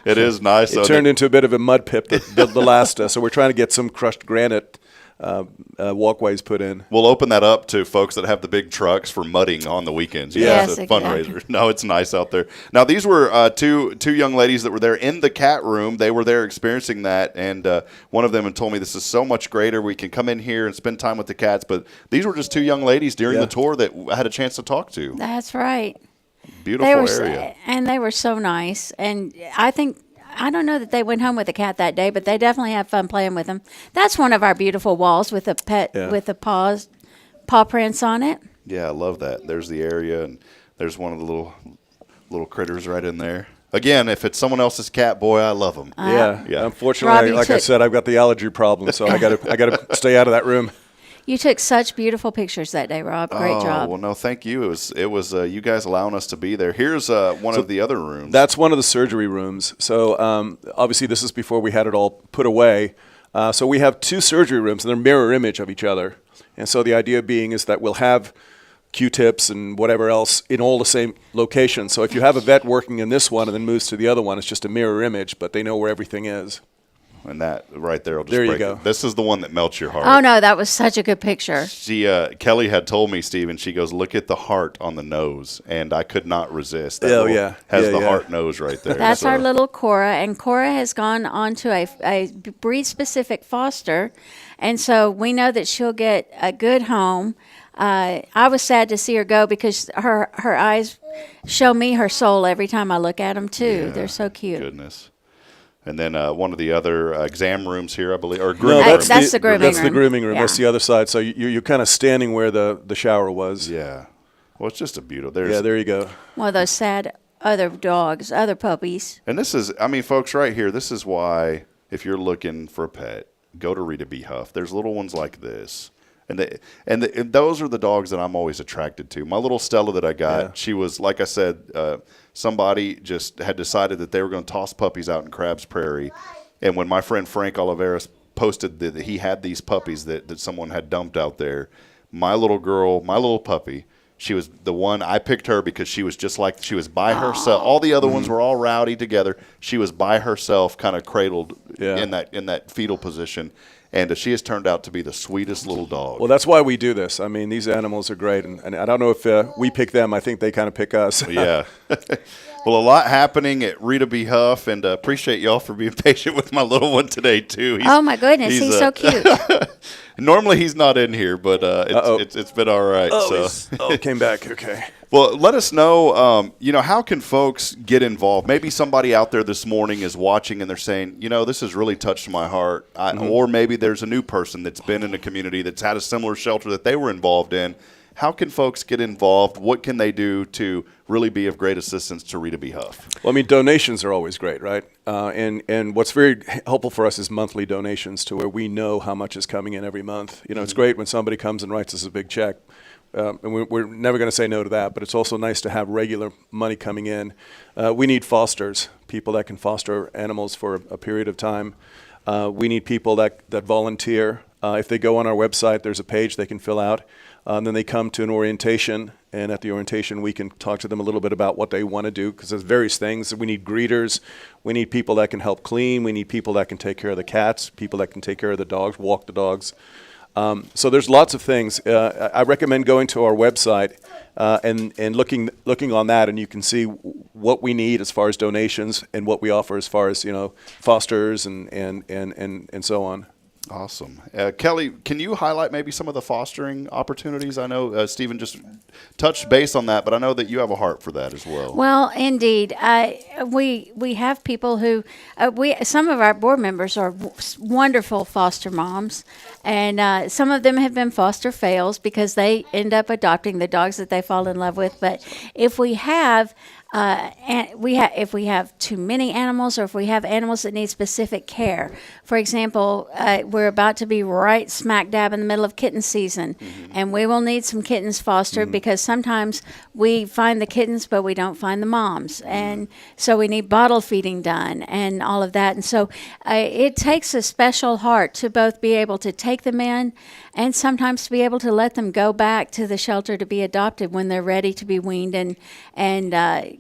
It is nice. It turned into a bit of a mud pit the last, so we're trying to get some crushed granite walkways put in. We'll open that up to folks that have the big trucks for mudding on the weekends. Yes, it's a fundraiser. No, it's nice out there. Now, these were two young ladies that were there in the cat room. They were there experiencing that, and one of them had told me this is so much greater. We can come in here and spend time with the cats. But these were just 2 young ladies during the tour that I had a chance to talk to. That's right. Beautiful area. And they were so nice. And I don't know that they went home with a cat that day, but they definitely had fun playing with them. That's one of our beautiful walls with a pet with the paw prints on it. Yeah, I love that. There's the area, and there's one of the little critters right in there. Again, if it's someone else's cat, boy, I love them. Yeah. Unfortunately, like I said, I've got the allergy problem, so I got to stay out of that room. You took such beautiful pictures that day, Rob. Great job. Well, no, thank you. It was you guys allowing us to be there. Here's one of the other rooms. That's one of the surgery rooms. So obviously this is before we had it all put away. So we have 2 surgery rooms, and they're mirror image of each other. And so the idea being is that we'll have Q-tips and whatever else in all the same location. So if you have a vet working in this one and then moves to the other one, it's just a mirror image, but they know where everything is. And that right there will just break you go. This is the one that melts your heart. Oh, no, that was such a good picture. Kelly had told me, Stephen, she goes, look at the heart on the nose. And I could not resist. That has the heart nose right there. That's our little Cora. And Cora has gone on to a breed-specific foster. And so we know that she'll get a good home. I was sad to see her go because her eyes show me her soul every time I look at them, too. Yeah, they're so cute. Goodness. And then one of the other exam rooms here, I believe, or No, grooming room. that's the grooming That's the room. grooming room. Yeah. That's the other side. So you're kind of standing where the shower was. Yeah. Well, it's just a beautiful. Yeah, there you go. One of those sad other dogs, other puppies. And this is, I mean, folks, right here, this is why if you're looking for a pet, go to Rita B. Huff. There's little ones like this. And those are the dogs that I'm always attracted to. My little Stella that I got, she was, like I said, somebody just had decided that they were going to toss puppies out in Crabs Prairie. And when my friend Frank Oliveras posted that he had these puppies that someone had dumped out there, my little girl, my little puppy, she was the one. I picked her because she was just like, she was by herself. All the other ones were all rowdy together. She was by herself, kind of cradled in that fetal position. And she has turned out to be the sweetest little dog. Well, that's why we do this. I mean, these animals are great. And I don't know if we pick them. I think they kind of pick us. Yeah. Well, a lot happening at Rita B. Huff, and appreciate y'all for being patient with my little one today, too. Oh, my goodness. He's so cute. Normally he's not in here, but it's been all right. It came back. Okay. Well, let us know, how can folks get involved? Maybe somebody out there this morning is watching and they're saying, this has really touched my heart. Or maybe there's a new person that's been in a community that's had a similar shelter that they were involved in. How can folks get involved? What can they do to really be of great assistance to Rita B. Huff? Well, I mean, donations are always great, right? And what's very helpful for us is monthly donations to where we know how much is coming in every month. It's great when somebody comes and writes us a big check. And we're never going to say no to that, but it's also nice to have regular money coming in. We need fosters, people that can foster animals for a period of time. We need people that volunteer. If they go on our website, there's a page they can fill out. And then they come to an orientation, and at the orientation we can talk to them a little bit about what they want to do, because there's various things. We need greeters. We need people that can help clean. We need people that can take care of the cats, people that can take care of the dogs, walk the dogs. So there's lots of things. I recommend going to our website and looking on that, and you can see what we need as far as donations and what we offer as far as fosters and so on. Awesome. Kelly, can you highlight maybe some of the fostering opportunities? I know Stephen just touched base on that, but I know that you have a heart for that as well. Well, indeed. We have people who, some of our board members are wonderful foster moms, and some of them have been foster fails because they end up adopting the dogs that they fall in love with. But if we have if we have too many animals, or if we have animals that need specific care. For example, we're about to be right smack dab in the middle of kitten season, and we will need some kittens fostered because sometimes we find the kittens but we don't find the moms, and so we need bottle feeding done and all of that. And so it takes a special heart to both be able to take them in and sometimes to be able to let them go back to the shelter to be adopted when they're ready to be weaned and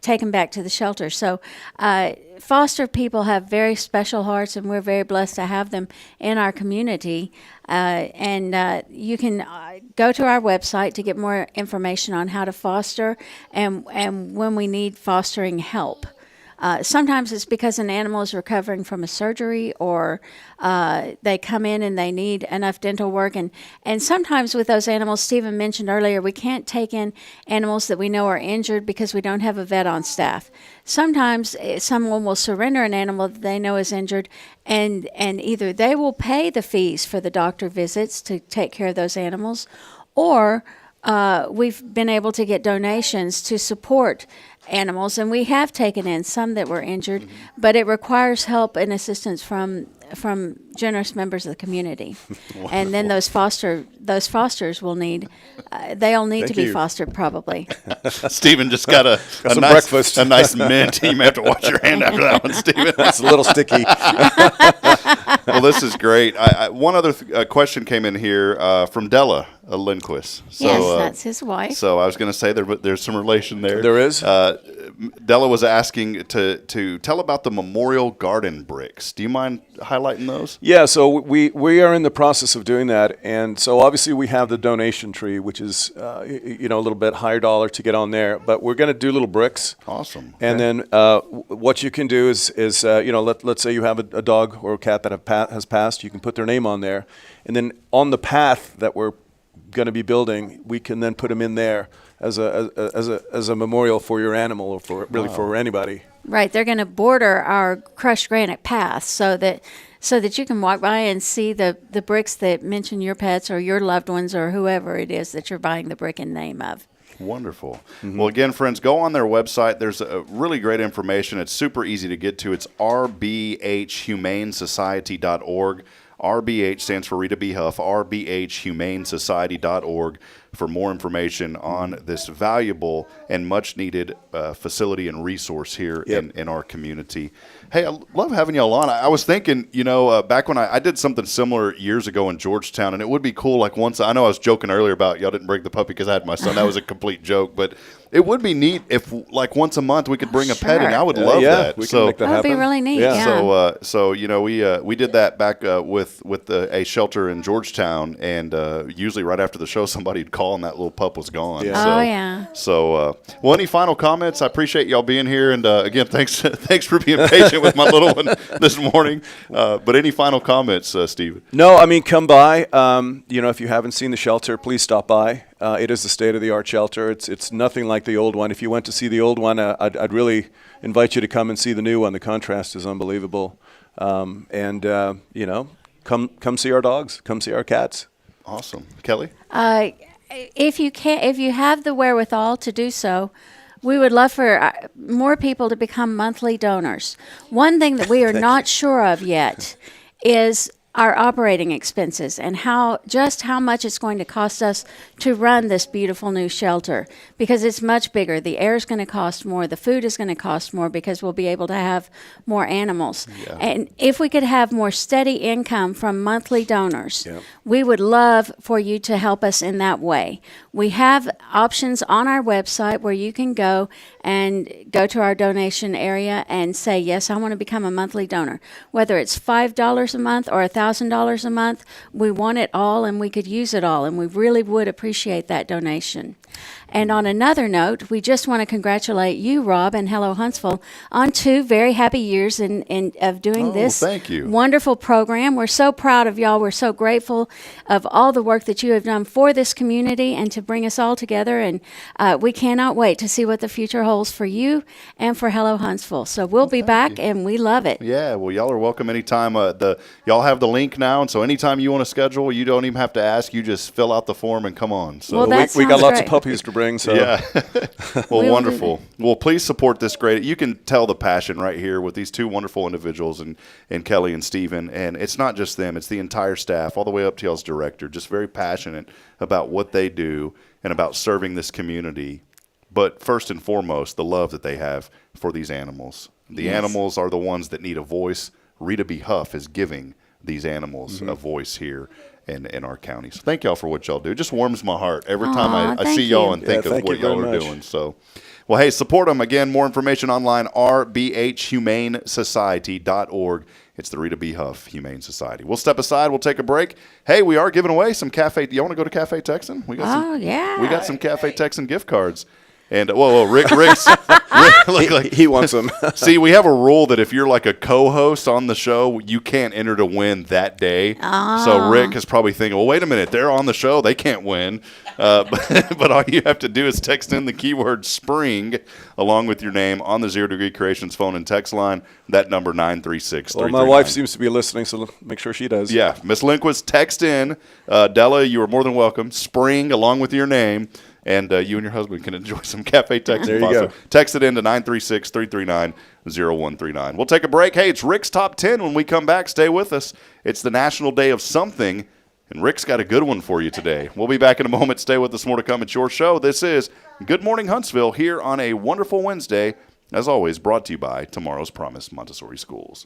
taken back to the shelter. So foster people have very special hearts, and we're very blessed to have them in our community. And you can go to our website to get more information on how to foster and when we need fostering help. Sometimes it's because an animal is recovering from a surgery, or they come in and they need enough dental work. And sometimes with those animals, Stephen mentioned earlier, we can't take in animals that we know are injured because we don't have a vet on staff. Sometimes someone will surrender an animal that they know is injured, and either they will pay the fees for the doctor visits to take care of those animals, or we've been able to get donations to support animals, and we have taken in some that were injured, but it requires help and assistance from generous members of the community. And then those fosters will need, they'll need to be fostered probably. Stephen just got a some nice breakfast. A nice mint. You may have to wash your hand after that one, Stephen. It's a little sticky. Well, this is great. One other question came in here from Della Lindquist. So, yes, that's his wife. So I was going to say there's some relation there. There is. Della was asking to tell about the Memorial Garden bricks. Do you mind highlighting those? Yeah, so we are in the process of doing that, and so obviously we have the donation tree, which is a little bit higher dollar to get on there, but we're going to do little bricks. Awesome. And then what you can do is let's say you have a dog or a cat that has passed, you can put their name on there, and then on the path that we're going to be building, we can then put them in there as a memorial for your animal, or for anybody. Right, they're going to border our crushed granite path so that you can walk by and see the bricks that mention your pets or your loved ones or whoever it is that you're buying the brick in name of. Wonderful. Well, again, friends, go on their website. There's really great information. It's super easy to get to. It's rbhumanesociety.org. RBH stands for Rita B. Huff, rbhumanesociety.org for more information on this valuable and much-needed facility and resource here in our community. Hey, I love having y'all on. I was thinking, back when I did something similar years ago in Georgetown, and it would be cool, like once, I know I was joking earlier about y'all didn't break the puppy because I had my son. That was a complete joke, but it would be neat if, like, once a month we could bring a pet in. I would love that. We can make that happen. That'd be really neat, yeah. So we did that back with a shelter in Georgetown, and usually right after the show, somebody'd call and that little pup was gone. Yeah. So, well, any final comments? I appreciate y'all being here, and again, thanks for being patient with my little one this morning. But any final comments, Stephen? No, I mean, come by. If you haven't seen the shelter, please stop by. It is the state-of-the-art shelter. It's nothing like the old one. If you went to see the old one, I'd really invite you to come and see the new one. The contrast is unbelievable. Come see our dogs. Come see our cats. Awesome. Kelly? If you have the wherewithal to do so, we would love for more people to become monthly donors. One thing that we are not sure of yet is our operating expenses and how much it's going to cost us to run this beautiful new shelter, because it's much bigger. The air is going to cost more. The food is going to cost more because we'll be able to have more animals. Yeah. And if we could have more steady income from monthly donors, we would love for you to help us in that way. We have options on our website where you can go to our donation area and say, yes, I want to become a monthly donor. Whether it's $5 a month or $1,000 a month, we want it all and we could use it all, and we really would appreciate that donation. And on another note, we just want to congratulate you, Rob, and Hello Huntsville on 2 very happy years of doing this wonderful program. We're so proud of y'all. We're so grateful of all the work that you have done for this community and to bring us all together. And we cannot wait to see what the future holds for you and for Hello Huntsville. So we'll be back, and we love it. Yeah, well, y'all are welcome anytime. Y'all have the link now, and so anytime you want to schedule, you don't even have to ask. You just fill out the form and come on. So we got lots of puppies to bring. So. Yeah. Well, wonderful. Well, please support this great. You can tell the passion right here with these 2 wonderful individuals and Kelly and Stephen. And it's not just them. It's the entire staff, all the way up to y'all's director, just very passionate about what they do and about serving this community. But first and foremost, the love that they have for these animals. The animals are the ones that need a voice. Rita B. Huff is giving these animals a voice here in our county. So thank y'all for what y'all do. It just warms my heart every time I see y'all and think of what y'all are doing. So, well, hey, support them. Again, more information online, rbhumanesociety.org. It's the Rita B. Huff Humane Society. We'll step aside. We'll take a break. Hey, we are giving away some Cafe. You want to go to Cafe Texan? We got some Cafe Texan gift cards. And Rick he wants them. See, we have a rule that if you're like a co-host on the show, you can't enter to win that day. So Rick is probably thinking, well, wait a minute, they're on the show, they can't win. But all you have to do is text in the keyword spring along with your name on the 0 Degree Creations phone and text line. That number 936-339. Well, my wife seems to be listening, so make sure she does. Yeah, Miss Lindquist, text in. Della, you are more than welcome. Spring along with your name. And you and your husband can enjoy some Cafe Texan. There you go. Text it in to 936-339-0139. We'll take a break. Hey, it's Rick's Top 10 when we come back. Stay with us. It's the National Day of Something, and Rick's got a good one for you today. We'll be back in a moment. Stay with us. More to come. It's your show. This is Good Morning Huntsville here on a wonderful Wednesday. As always, brought to you by Tomorrow's Promise Montessori Schools.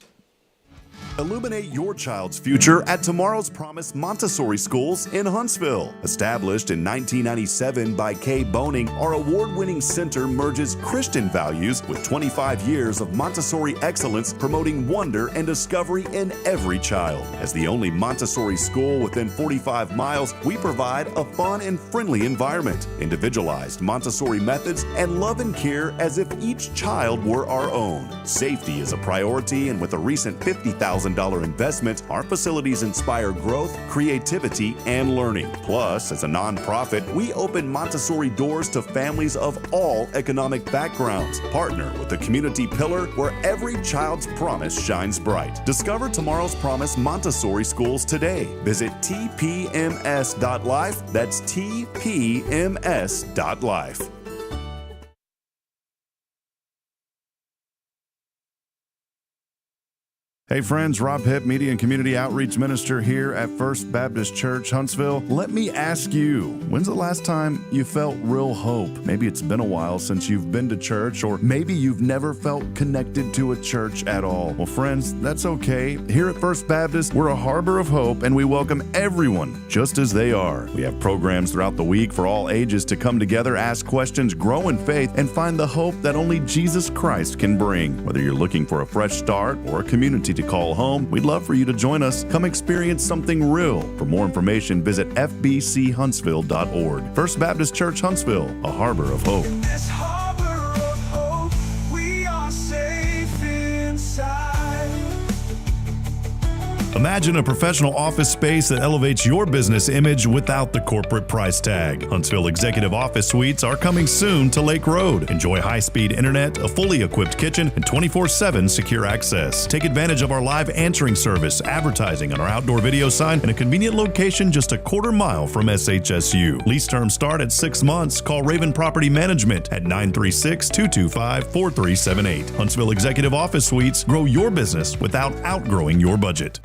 Illuminate your child's future at Tomorrow's Promise Montessori Schools in Huntsville. Established in 1997 by Kay Boning, our award-winning center merges Christian values with 25 years of Montessori excellence, promoting wonder and discovery in every child. As the only Montessori school within 45 miles, we provide a fun and friendly environment, individualized Montessori methods, and love and care as if each child were our own. Safety is a priority, and with a recent 50,000 $100,000 investment, our facilities inspire growth, creativity, and learning. Plus, as a nonprofit, we open Montessori doors to families of all economic backgrounds. Partner with the community pillar where every child's promise shines bright. Discover tomorrow's promise Montessori schools today. Visit tpms.life. That's tpms.life. Hey friends, Rob Hipp, Media and Community Outreach Minister here at First Baptist Church, Huntsville. Let me ask you, when's the last time you felt real hope? Maybe it's been a while since you've been to church, or maybe you've never felt connected to a church at all. Well, friends, that's okay. Here at First Baptist, we're a harbor of hope, and we welcome everyone just as they are. We have programs throughout the week for all ages to come together, ask questions, grow in faith, and find the hope that only Jesus Christ can bring. Whether you're looking for a fresh start or a community to call home, we'd love for you to join us. Come experience something real. For more information, visit fbchuntsville.org. First Baptist Church, Huntsville, a harbor of hope. This harbor of hope, we are safe inside. Imagine a professional office space that elevates your business image without the corporate price tag. Huntsville Executive Office Suites are coming soon to Lake Road. Enjoy high-speed internet, a fully equipped kitchen, and 24/7 secure access. Take advantage of our live answering service, advertising on our outdoor video sign, and a convenient location just a quarter mile from SHSU. Lease terms start at 6 months. Call Raven Property Management at 936-225-4378. Huntsville Executive Office Suites. Grow your business without outgrowing your budget.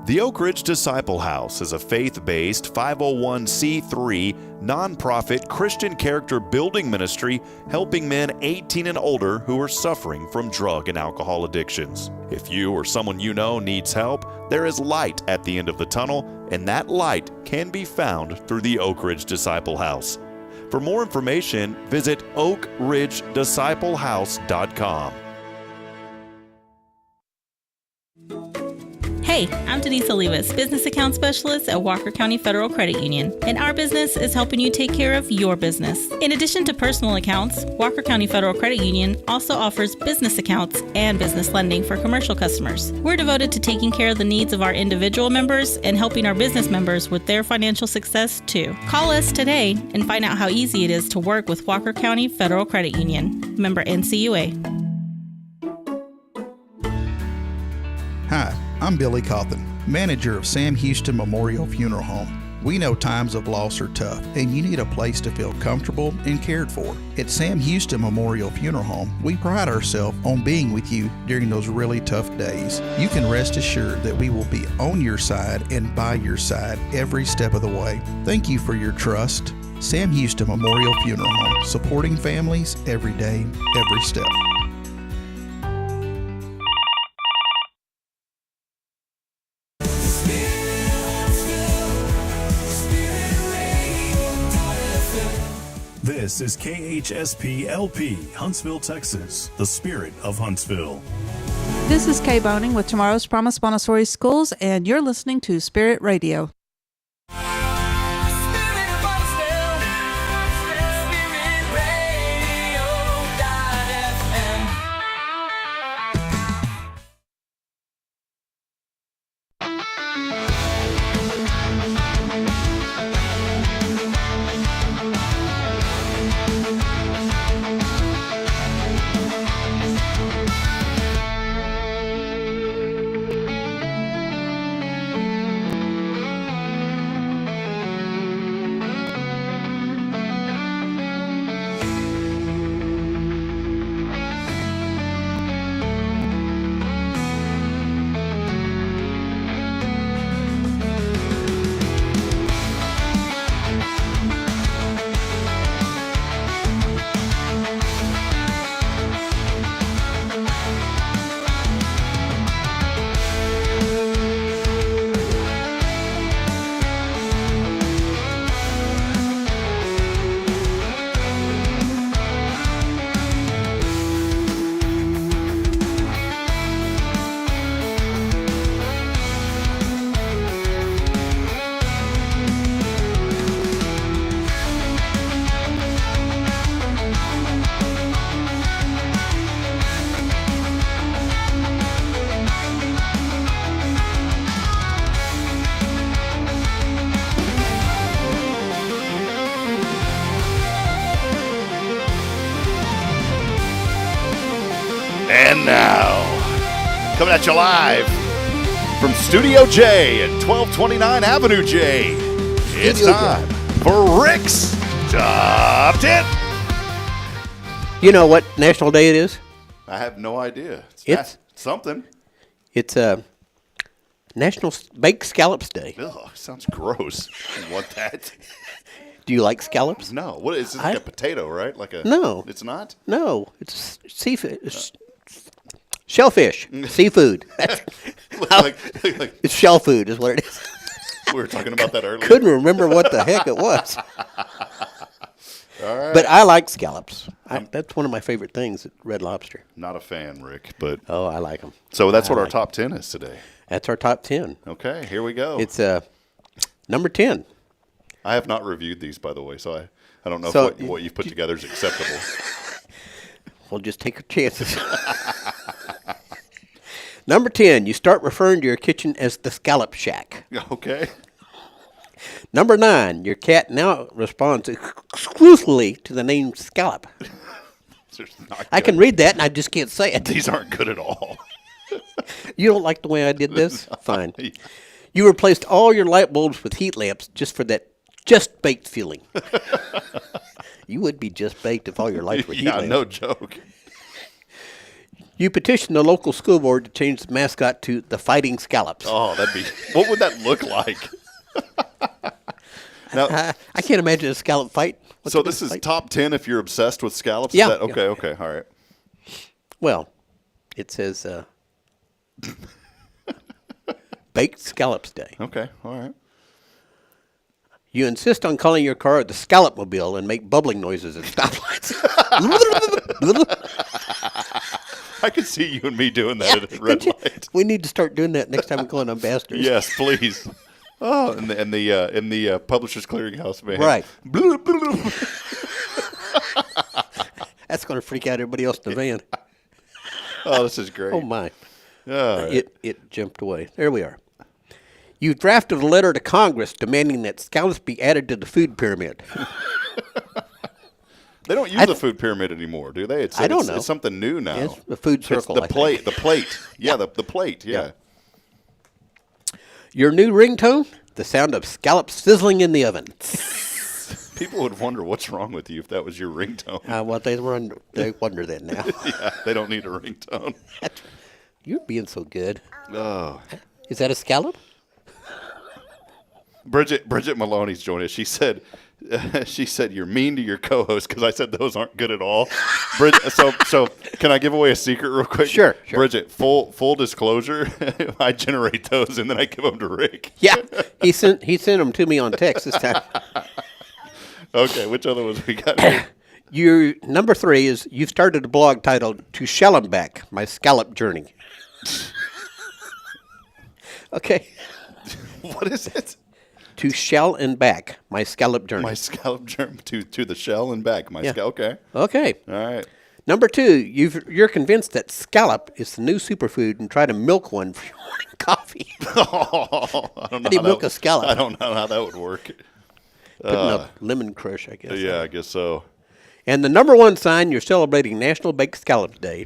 The Oak Ridge Disciple House is a faith-based 501c3 nonprofit Christian character building ministry helping men 18 and older who are suffering from drug and alcohol addictions. If you or someone you know needs help, there is light at the end of the tunnel, and that light can be found through the Oak Ridge Disciple House. For more information, visit oakridgedisciplehouse.com. Hey, I'm Denise Olivas, Business Account Specialist at Walker County Federal Credit Union, and our business is helping you take care of your business. In addition to personal accounts, Walker County Federal Credit Union also offers business accounts and business lending for commercial customers. We're devoted to taking care of the needs of our individual members and helping our business members with their financial success too. Call us today and find out how easy it is to work with Walker County Federal Credit Union. Member NCUA. Hi, I'm Billy Cawthon, manager of Sam Houston Memorial Funeral Home. We know times of loss are tough, and you need a place to feel comfortable and cared for. At Sam Houston Memorial Funeral Home, we pride ourselves on being with you during those really tough days. You can rest assured that we will be on your side and by your side every step of the way. Thank you for your trust. Sam Houston Memorial Funeral Home, supporting families every day, every step. This is KHSP LP, Huntsville, Texas, the spirit of Huntsville. This is Kay Boning with Tomorrow's Promise Montessori Schools, and you're listening to Spirit Radio. And now, coming at you live from Studio J at 1229 Avenue J, it's Studio time for Rick's Top 10. You know what National Day it is? I have no idea. It's something. It's National Baked Scallops Day. Ugh, sounds gross. I don't want that. Do you like scallops? No. What is this? Like a potato, right? Like a No. It's not? No, it's seafood. Shellfish. Seafood. It's shell food is what it is. We were talking about that earlier. Couldn't remember what the heck it was. All right. But I like scallops. That's one of my favorite things at Red Lobster. Not a fan, Rick, but oh, I like them. So that's what our top 10 is today. That's our top 10. Okay, here we go. It's number 10. I have not reviewed these, by the way, so I don't know So, if what you've put together is acceptable. Well, just take your chances. Number 10, you start referring to your kitchen as the Scallop Shack. Okay. Number 9, your cat now responds exclusively to the name Scallop. I can read that, and I just can't say it. These aren't good at all. You don't like the way I did this? Fine. You replaced all your light bulbs with heat lamps just for that just baked feeling. You would be just baked if all your lights were heat lamps. Yeah, no joke. You petitioned the local school board to change the mascot to the Fighting Scallops. Oh, what would that look like? Now, I can't imagine a scallop fight. So this is top 10 if you're obsessed with scallops? Yeah. Okay, all right. Well, it says Baked Scallops Day. Okay, all right. You insist on calling your car the Scallop Mobile and make bubbling noises at stoplights. I could see you and me doing that at a red light. We need to start doing that next time we go on Ambassadors. Yes, please. Oh, in the Publishers Clearinghouse van. Right. That's going to freak out everybody else in the van. Oh, this is great. Oh, my. Right. It jumped away. There we are. You drafted a letter to Congress demanding that scallops be added to the food pyramid. They don't use the food pyramid anymore, do they? I don't know. It's something new now. It's the food circle. It's the plate. The plate. Yeah, the plate. Yeah. Your new ringtone? The sound of scallops sizzling in the oven. People would wonder what's wrong with you if that was your ringtone. Well, they wonder that now. Yeah, they don't need a ringtone. You're being so good. Oh. Is that a scallop? Bridget Maloney's joined us. She said you're mean to your co-host because I said those aren't good at all. So can I give away a secret real quick? Sure. Bridget, full disclosure, I generate those and then I give them to Rick. Yeah, he sent them to me on text this time. Okay, which other ones we got here? Your number 3 is you've started a blog titled "To Shell 'Em Back: My Scallop Journey." Okay. What is it? To shell and back, my scallop journey. My scallop journey to the shell and back. Okay. Okay. All right. Number 2, you're convinced that scallop is the new superfood and try to milk one for your morning coffee. Oh, I don't know. How do you milk a scallop? I don't know how that would work. Putting up lemon crush, I guess. Yeah, I guess so. And the number 1 sign you're celebrating National Baked Scallops Day.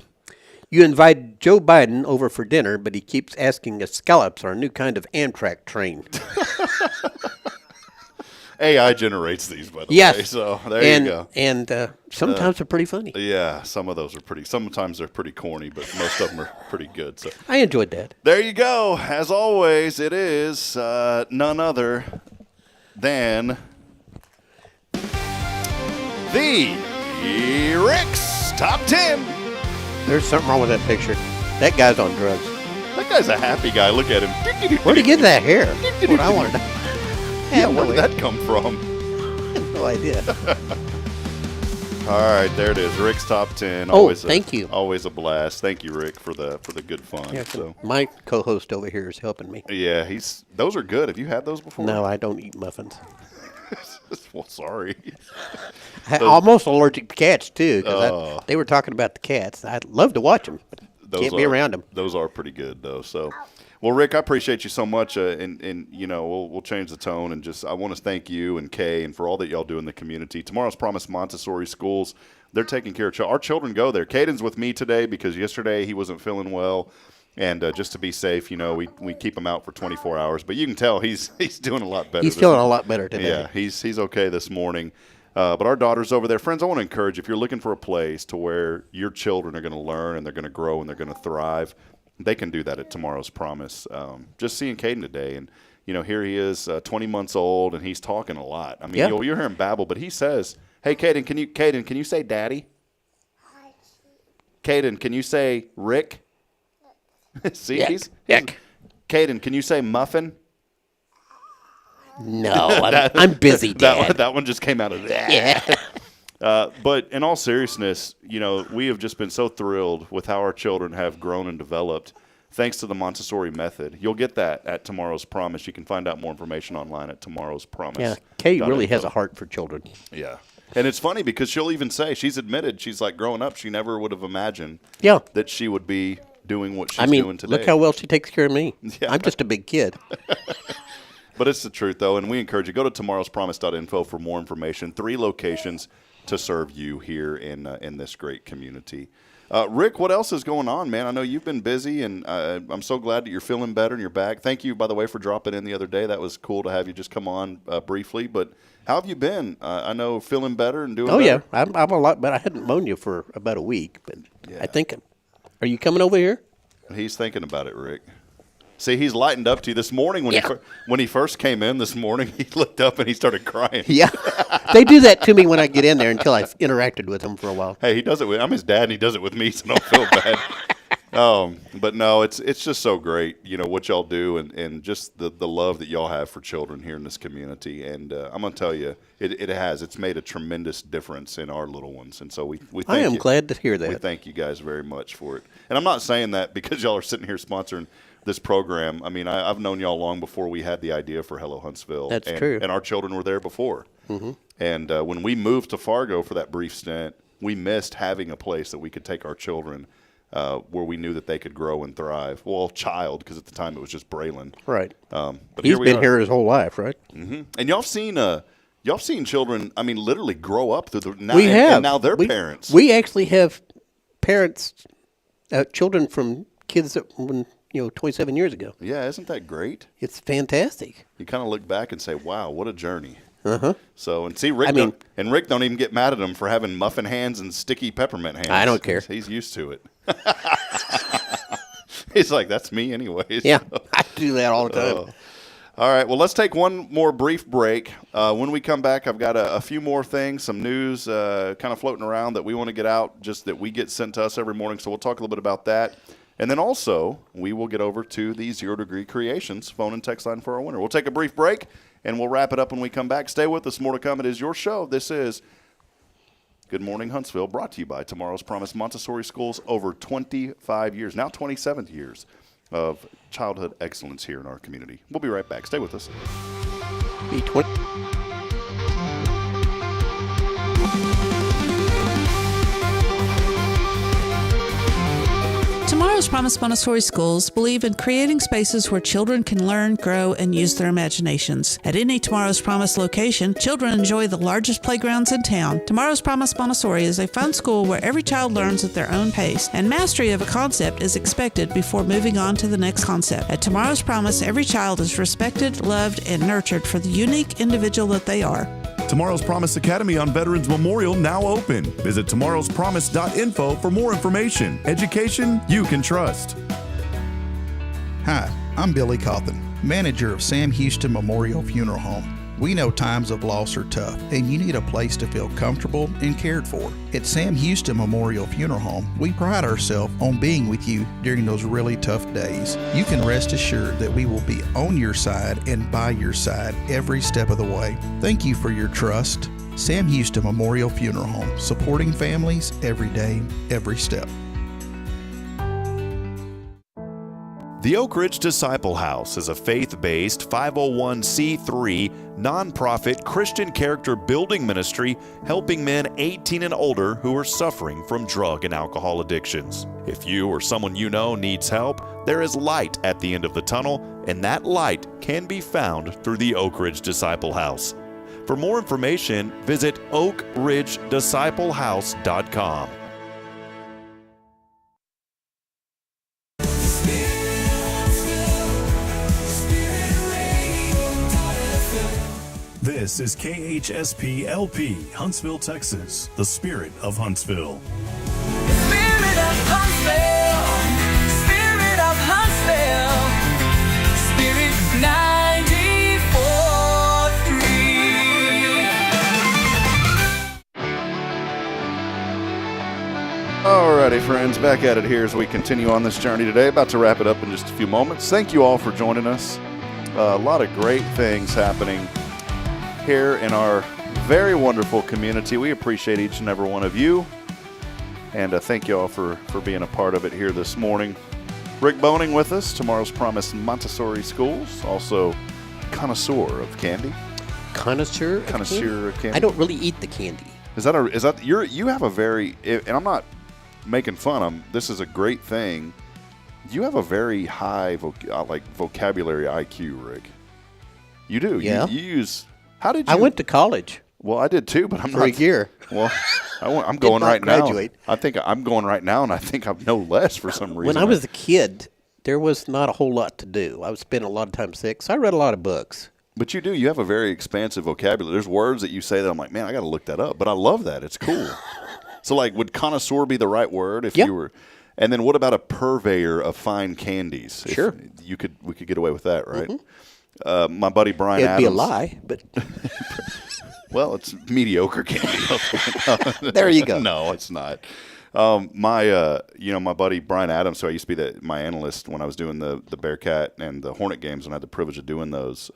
You invited Joe Biden over for dinner, but he keeps asking if scallops are a new kind of Amtrak train. AI generates these, by the way. So there you go. And sometimes they're pretty funny. Yeah, some of those are pretty. Sometimes they're pretty corny, but most of them are pretty good. So I enjoyed that. There you go. As always, it is none other than the Rick's Top 10. There's something wrong with that picture. That guy's on drugs. That guy's a happy guy. Look at him. Where'd he get that hair? What I wanted to know. Yeah, where did that come from? I have no idea. All right, there it is. Rick's Top 10. Thank you. Always a blast. Thank you, Rick, for the good fun. Yeah, so my co-host over here is helping me. Yeah, those are good. Have you had those before? No, I don't eat muffins. Well, sorry. I'm almost allergic to cats, too, because they were talking about the cats. I'd love to watch them, but can't be around them. Those are pretty good, though. So, well, Rick, I appreciate you so much, and you know, we'll change the tone, and I want to thank you and Kay and for all that y'all do in the community. Tomorrow's Promise Montessori Schools they're taking care of children. Our children go there. Caden's with me today because yesterday he wasn't feeling well. And just to be safe, we keep him out for 24 hours. But you can tell he's doing a lot better. He's feeling a lot better today. Yeah, he's okay this morning. But our daughter's over there. Friends, I want to encourage, if you're looking for a place to where your children are going to learn and they're going to grow and they're going to thrive, they can do that at Tomorrow's Promise. Just seeing Caden today, and here he is, 20 months old, and he's talking a lot. I mean, you'll hear him babble, but he says, "Hey, Caden, can you say Daddy? Caden, can you say Rick?" See, Caden, can you say muffin? No, I'm busy, Dad. That one just came out of that. Yeah. But in all seriousness, we have just been so thrilled with how our children have grown and developed thanks to the Montessori method. You'll get that at Tomorrow's Promise. You can find out more information online at Tomorrow's Promise. Yeah, Kay really has a heart for children. Yeah. And it's funny because she'll even say, she's admitted, she's like, growing up, she never would have imagined that she would be doing what she's doing today. Look how well she takes care of me. Yeah. I'm just a big kid. But it's the truth, though, and we encourage you. Go to tomorrowspromise.info for more information. 3 locations to serve you here in this great community. Rick, what else is going on, man? I know you've been busy, and I'm so glad that you're feeling better and you're back. Thank you, by the way, for dropping in the other day. That was cool to have you just come on briefly. But how have you been? I know feeling better and doing better. Yeah, I'm a lot better. I hadn't known you for about a week, but I think are you coming over here? He's thinking about it, Rick. See, he's lightened up to you. This morning when he first came in this morning, he looked up and he started crying. Yeah. They do that to me when I get in there until I've interacted with him for a while. Hey, he does it I'm his dad, and he does it with me, so don't feel bad. But no, it's just so great, what y'all do and just the love that y'all have for children here in this community. And I'm going to tell you, it's made a tremendous difference in our little ones. And so we thank I am you. glad to hear that. We thank you guys very much for it. And I'm not saying that because y'all are sitting here sponsoring this program. I mean, I've known y'all long before we had the idea for Hello Huntsville. That's true. And our children were there before. Mm-hmm. And when we moved to Fargo for that brief stint, we missed having a place that we could take our children where we knew that they could grow and thrive. Well, child, because at the time it was just Braylon. Right. But he's been here his whole life, right? Mm-hmm. And y'all have seen children, I mean, literally grow up through and now they're parents. We actually have parents, children from kids that when 27 years ago. Yeah, isn't that great? It's fantastic. You kind of look back and say, wow, what a journey. Uh-huh. So, and see, Rick don't even get mad at him for having muffin hands and sticky peppermint hands. I don't care. He's used to it. He's like, that's me anyways. Yeah, I do that all the time. All right, well, let's take one more brief break. When we come back, I've got a few more things, some news kind of floating around that we want to get out, just that we get sent to us every morning. So we'll talk a little bit about that. And then also, we will get over to the 0 Degree Creations phone and text line for our winner. We'll take a brief break, and we'll wrap it up when we come back. Stay with us. More to come. It is your show. This is Good Morning Huntsville, brought to you by Tomorrow's Promise Montessori Schools, over 25 years, now 27 years of childhood excellence here in our community. We'll be right back. Stay with us. Tomorrow's Promise Montessori Schools believe in creating spaces where children can learn, grow, and use their imaginations. At any Tomorrow's Promise location, children enjoy the largest playgrounds in town. Tomorrow's Promise Montessori is a fun school where every child learns at their own pace, and mastery of a concept is expected before moving on to the next concept. At Tomorrow's Promise, every child is respected, loved, and nurtured for the unique individual that they are. Tomorrow's Promise Academy on Veterans Memorial now open. Visit tomorrowspromise.info for more information. Education you can trust. Hi, I'm Billy Cawthon, manager of Sam Houston Memorial Funeral Home. We know times of loss are tough, and you need a place to feel comfortable and cared for. At Sam Houston Memorial Funeral Home, we pride ourselves on being with you during those really tough days. You can rest assured that we will be on your side and by your side every step of the way. Thank you for your trust. Sam Houston Memorial Funeral Home, supporting families every day, every step. The Oak Ridge Disciple House is a faith-based 501c3 nonprofit Christian character building ministry helping men 18 and older who are suffering from drug and alcohol addictions. If you or someone you know needs help, there is light at the end of the tunnel, and that light can be found through the Oak Ridge Disciple House. For more information, visit oakridgedisciplehouse.com. This is KHSP LP, Huntsville, Texas, the spirit of Huntsville. Spirit of Huntsville, Spirit of Huntsville, Spirit 94.3. Alrighty, friends, back at it here as we continue on this journey today. About to wrap it up in just a few moments. Thank you all for joining us. A lot of great things happening here in our very wonderful community. We appreciate each and every one of you. And thank you all for being a part of it here this morning. Rick Boning with us, Tomorrow's Promise Montessori Schools, also connoisseur of candy. Connoisseur of candy? I don't really eat the candy. You have a very, and I'm not making fun, this is a great thing. You have a very high vocabulary IQ, Rick. You do. Yeah. You use, how did you? I went to college. Well, I did too, but I'm for not. a year. Well, I'm going right graduate. now. I think I'm going right now, and I think I know less for some reason. When I was a kid, there was not a whole lot to do. I was spending a lot of time sick, so I read a lot of books. But you do. You have a very expansive vocabulary. There's words that you say that I'm like, man, I got to look that up. But I love that. It's cool. So, like, would connoisseur be the right word if you were? And then what about a purveyor of fine candies? Sure. We could get away with that, right? Mm-hmm. My buddy Brian It'd Adams. be a lie, but well, it's mediocre candy. There you go. No, it's not. My buddy Brian Adams, who I used to be my analyst when I was doing the Bearcat and the Hornet games, and I had the privilege of doing those.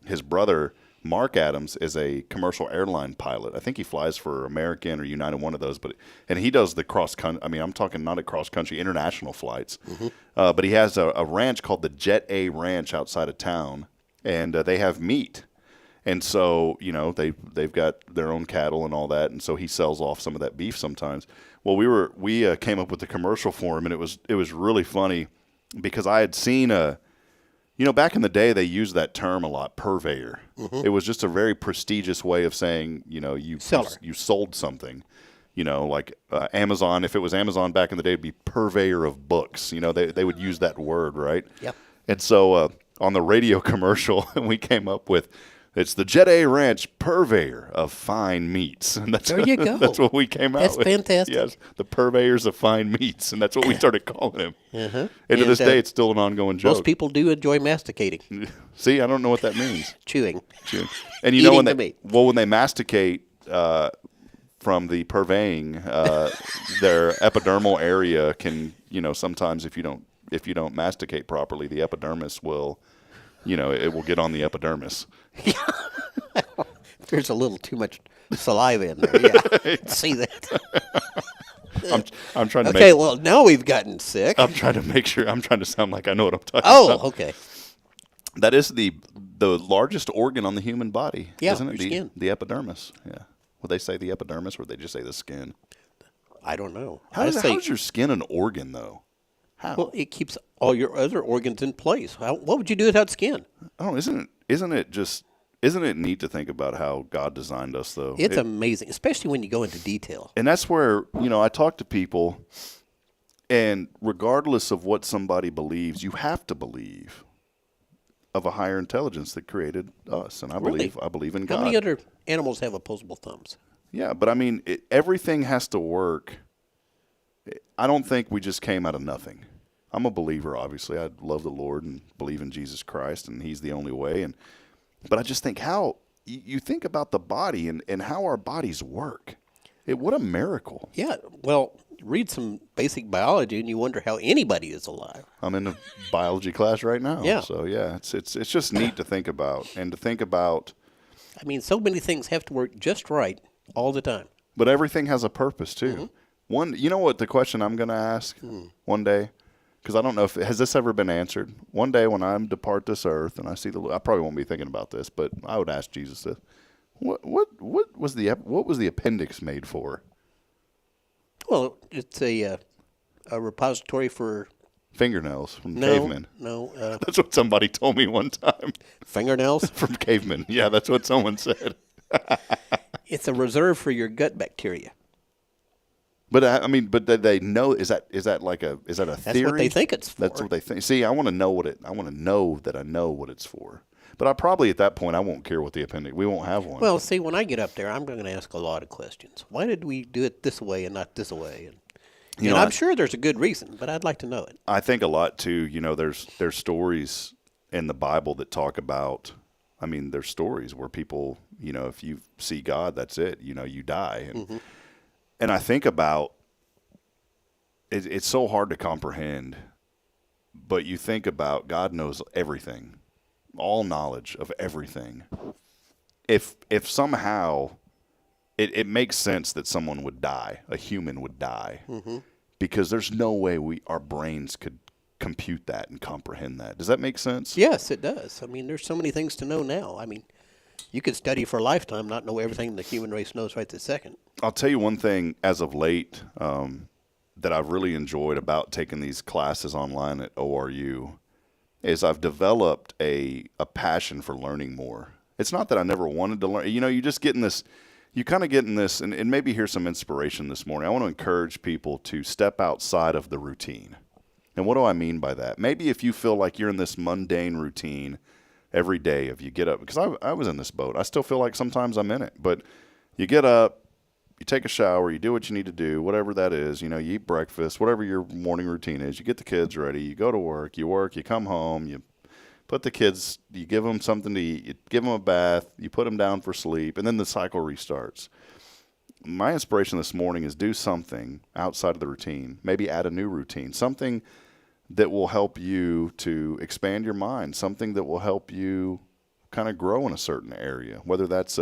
His brother Mark Adams is a commercial airline pilot. I think he flies for American or United, one of those. And he does the cross country. I mean, I'm talking not a cross country, international flights. Mm-hmm. But he has a ranch called the Jet A Ranch outside of town, and they have meat. And so, they've got their own cattle and all that, and so he sells off some of that beef sometimes. Well, we came up with the commercial for him, and it was really funny because I had seen back in the day they used that term a lot, purveyor. Mm-hmm. It was just a very prestigious way of saying, you sold something. Like Amazon. If it was Amazon back in the day, it'd be purveyor of books. They would use that word, right? Yep. And so on the radio commercial, we came up with. It's the Jet A Ranch purveyor of fine meats. And there you go. That's what we came out with. That's fantastic. Yes, the purveyors of fine meats. And that's what we started calling him. Uh-huh. And to this day, it's still an ongoing joke. Most people do enjoy masticating. See, I don't know what that means. Chewing. And Eating the meat. When they masticate from the purveying, their epidermal area can, sometimes if you don't masticate properly, the epidermis will, it will get on the epidermis. There's a little too much saliva in there. Yeah, see that. I'm trying to. Okay, well now we've gotten sick. I'm trying to make sure. I'm trying to sound like I know what I'm talking about. Oh, okay. That is the largest organ on the human body, isn't it? Skin. The epidermis. Yeah. Would they say the epidermis, or would they just say the skin? I don't know. How is your skin an organ, though? How? Well, it keeps all your other organs in place. What would you do without skin? Oh, isn't it neat to think about how God designed us, though? It's amazing, especially when you go into detail. And that's where, I talk to people, and regardless of what somebody believes, you have to believe of a higher intelligence that created us. And I believe in God. How many other animals have opposable thumbs? Yeah, but I mean, everything has to work. I don't think we just came out of nothing. I'm a believer, obviously. I love the Lord and believe in Jesus Christ, and He's the only way. But I just think how you think about the body and how our bodies work. What a miracle. Yeah, well, read some basic biology, and you wonder how anybody is alive. I'm in a biology class right now. Yeah. So, yeah, it's just neat to think about. And to think about. I mean, so many things have to work just right all the time. But everything has a purpose, too. Mm-hmm. You know what the question I'm going to ask one day? Because I don't know has this ever been answered. One day when I depart this earth and I see I probably won't be thinking about this, but I would ask Jesus this. What was the appendix made for? Well, it's a repository for fingernails from cavemen. No, that's what somebody told me one time. Fingernails from cavemen. Yeah, that's what someone said. It's a reserve for your gut bacteria. But but they know is that like a theory? That's what they think it's for. That's what they think. See, I want to know that I know what it's for. But I probably at that point I won't care what the appendix. We won't have one. Well, see, when I get up there, I'm going to ask a lot of questions. Why did we do it this way and not this way? And I'm sure there's a good reason, but I'd like to know it. I think a lot too. There's stories in the Bible that talk about. There's stories where people, if you see God, that's it. You die. And I think about it's so hard to comprehend, but you think about God knows everything, all knowledge of everything. If somehow it makes sense that someone would die, a human would die, because there's no way our brains could compute that and comprehend that. Does that make sense? Yes, it does. There's so many things to know now. You could study for a lifetime, not know everything the human race knows right this second. I'll tell you one thing as of late that I've really enjoyed about taking these classes online at ORU is I've developed a passion for learning more. It's not that I never wanted to learn. You just get in this, you kind of get in this, and maybe here's some inspiration this morning. I want to encourage people to step outside of the routine. And what do I mean by that? Maybe if you feel like you're in this mundane routine every day, if you get up, because I was in this boat. I still feel like sometimes I'm in it. But you get up, you take a shower, you do what you need to do, whatever that is. You eat breakfast, whatever your morning routine is. You get the kids ready, you go to work, you come home, you put the kids, you give them something to eat, you give them a bath, you put them down for sleep, and then the cycle restarts. My inspiration this morning is do something outside of the routine, maybe add a new routine, something that will help you to expand your mind, something that will help you kind of grow in a certain area, whether that's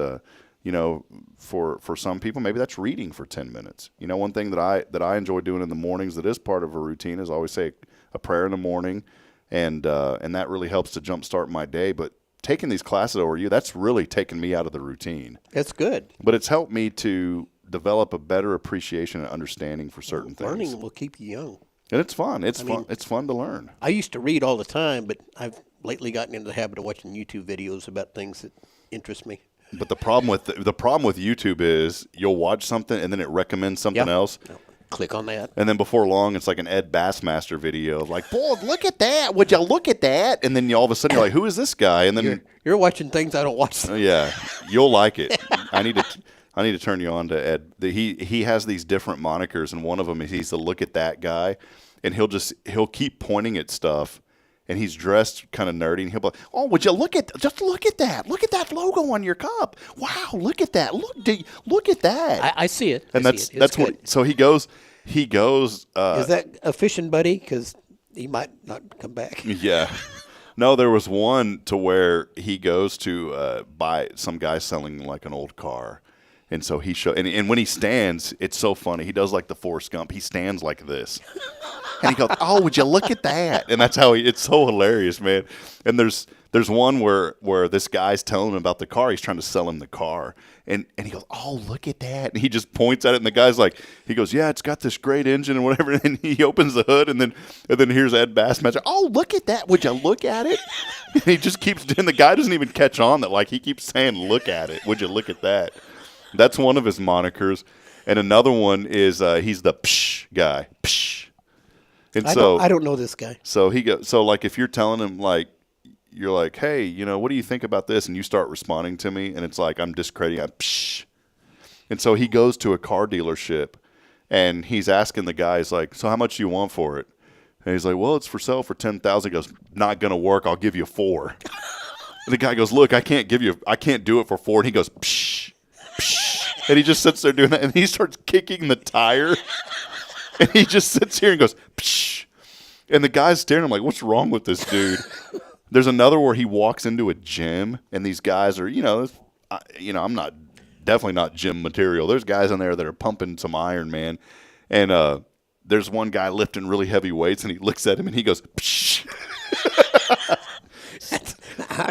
for some people, maybe that's reading for 10 minutes. One thing that I enjoy doing in the mornings that is part of a routine is I always say a prayer in the morning, and that really helps to jumpstart my day. But taking these classes over you, that's really taken me out of the routine. That's good. But it's helped me to develop a better appreciation and understanding for certain things. Learning will keep you young. And it's fun. It's fun. It's fun to learn. I used to read all the time, but I've lately gotten into the habit of watching YouTube videos about things that interest me. But the problem with YouTube is you'll watch something and then it recommends something else. Click on that. And then before long, it's like an Ed Bassmaster video of like, boy, look at that. Would you look at that? And then all of a sudden you're like, who is this guy? And then you're watching things I don't watch. Yeah, you'll like it. I need to turn you on to Ed. He has these different monikers, and one of them is he's the look at that guy, and he'll keep pointing at stuff, and he's dressed kind of nerdy, and he'll be like, oh, would you look at that? Look at that logo on your cup. Wow, look at that. Look at that. I see it. And that's what. So he goes. Is that a fishing buddy? Because he might not come back. Yeah. No, there was one to where he goes to buy some guy selling like an old car. And so he and when he stands, it's so funny. He does like the Forrest Gump. He stands like this. And he goes, oh, would you look at that? And that's how it's so hilarious, man. And there's one where this guy's telling him about the car. He's trying to sell him the car. And he goes, oh, look at that. And he just points at it. And the guy's like, he goes, yeah, it's got this great engine and whatever. And he opens the hood. And then here's Ed Bassmaster. Oh, look at that. Would you look at it? And he just keeps doing. The guy doesn't even catch on that. Like, he keeps saying, look at it. Would you look at that? That's one of his monikers. And another one is he's the psh guy. Psh. And I don't know this guy. So like if you're telling him like, you're like, hey, what do you think about this? And you start responding to me, and it's like I'm discrediting. Psh. And so he goes to a car dealership, and he's asking the guy, he's like, so how much do you want for it? And he's like, well, it's for sale for $10,000. He goes, not gonna work. I'll give you $4,000. And the guy goes, look, I can't do it for $4,000. And he goes, psh, psh. And he just sits there doing that, and he starts kicking the tire. And he just sits here and goes, psh. And the guy's staring at him like, what's wrong with this dude? There's another where he walks into a gym, and these guys are, I'm definitely not gym material. There's guys in there that are pumping some iron, man. And there's one guy lifting really heavy weights, and he looks at him, and he goes, psh.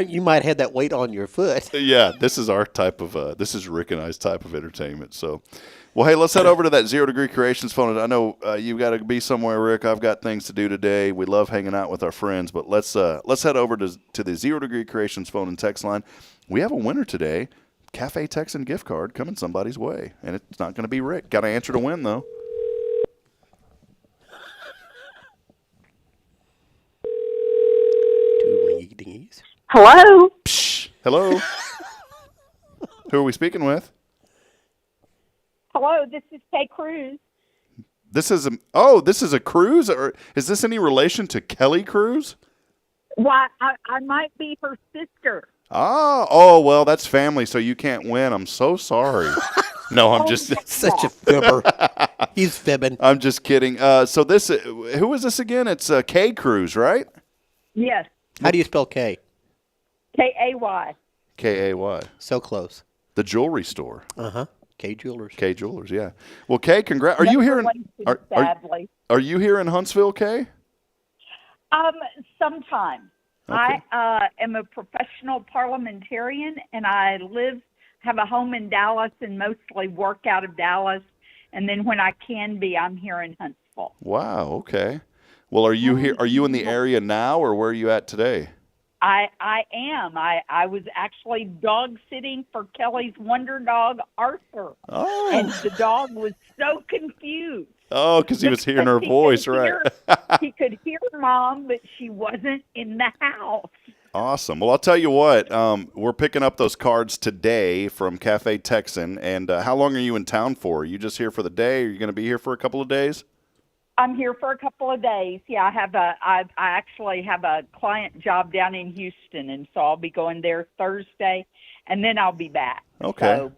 You might have that weight on your foot. Yeah, this is our type of, this is Rick and I's type of entertainment. So, well, hey, let's head over to that 0 Degree Creations phone. I know you've got to be somewhere, Rick. I've got things to do today. We love hanging out with our friends, but let's head over to the 0 Degree Creations phone and text line. We have a winner today. Cafe Texan gift card coming somebody's way. And it's not going to be Rick. Got to answer to win, though. Hello? Psh, hello? Who are we speaking with? Hello, this is Kay Cruz. This is a Cruz? Or is this any relation to Kelly Cruz? Why, I might be her sister. Oh, well, that's family, so you can't win. I'm so sorry. No, I'm just such a fibber. He's fibbing. I'm just kidding. So this, who is this again? It's K Cruz, right? Yes, How do you spell K? K-A-Y. K-A-Y. So close. The jewelry store. K Jewelers. K Jewelers, yeah. Well, Kay, congrats. Are you here? Sadly. Are you here in Huntsville, Kay? Sometime. Okay. I am a professional parliamentarian, and I have a home in Dallas and mostly work out of Dallas. And then when I can be, I'm here in Huntsville. Wow. Okay. Well, are you here? Are you in the area now, or where are you at today? I am. I was actually dog sitting for Kelly's wonder dog, Arthur. Oh. And the dog was so confused. Oh, because he was hearing her voice, right? He could hear Mom, but she wasn't in the house. Awesome. Well, I'll tell you what. We're picking up those cards today from Cafe Texan. And how long are you in town for? Are you just here for the day? Or are you going to be here for a couple of days? I'm here for a couple of days. Yeah, I actually have a client job down in Houston, and so I'll be going there Thursday, and then I'll be back. Okay. So,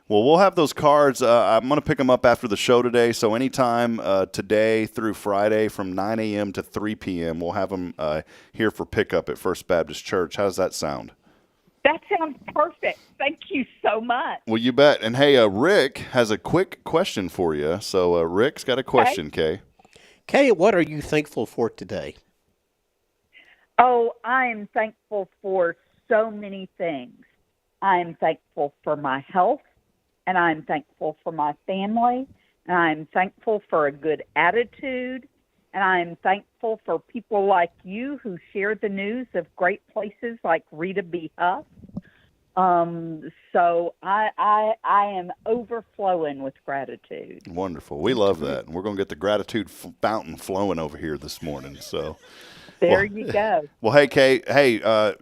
Well, we'll have those cards. I'm going to pick them up after the show today. So anytime today through Friday from 9 a.m. to 3 p.m., we'll have them here for pickup at First Baptist Church. How does that sound? that sounds perfect. Thank you so much. Well, you bet. And, hey, Rick has a quick question for you. So Rick's got a question, Kay. Kay, what are you thankful for today? Oh, I am thankful for so many things. I am thankful for my health, and I'm thankful for my family, and I'm thankful for a good attitude, and I'm thankful for people like you who share the news of great places like Rita B. Huff. So I am overflowing with gratitude. Wonderful. We love that. And we're going to get the gratitude fountain flowing over here this morning. So there you go. Well, hey, Kay, I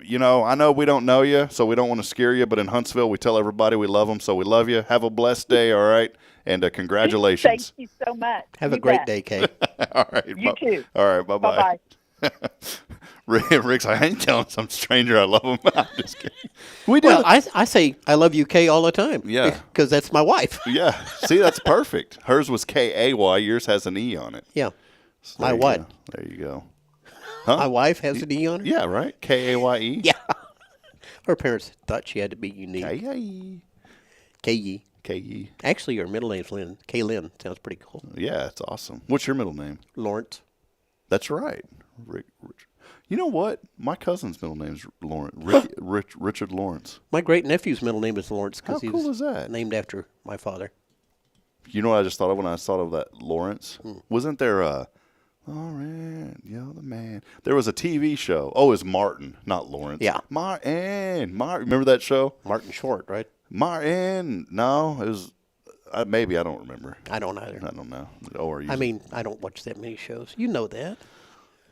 know we don't know you, so we don't want to scare you, but in Huntsville, we tell everybody we love them, so we love you. Have a blessed day, all right? And congratulations. Thank you so much. Have a great day, Kay. All right. You too. All right. Bye-bye. Bye-bye. Rick's like, I ain't telling some stranger I love him. I'm just kidding. Well, I say I love you, Kay, all the time. Yeah. Because that's my wife. Yeah. See, that's perfect. Hers was K-A-Y. Yours has an E on it. Yeah. So My what? There you go. Huh? My wife has an E on it? Yeah, right? K-A-Y-E? Yeah. Her parents thought she had to be unique. K-A-E. K-E. K-E. Actually, her middle name's Lynn. K-Lynn. Sounds pretty cool. Yeah, it's awesome. What's your middle name? Lawrence. That's right. Rick. You know what? My cousin's middle name's Lawrence. Richard Lawrence. My great-nephew's middle name is Lawrence How because cool he's is that? named after my father. You know what I just thought of when I thought of that Lawrence? Wasn't there a Lawrence, you're the man. There was a TV show. Oh, it was Martin, not Lawrence. Yeah. Martin. Remember that show? Martin Short, right? Martin. No, it was maybe I don't remember. I don't either. I don't know. Or I mean, I don't watch that many shows. You know that.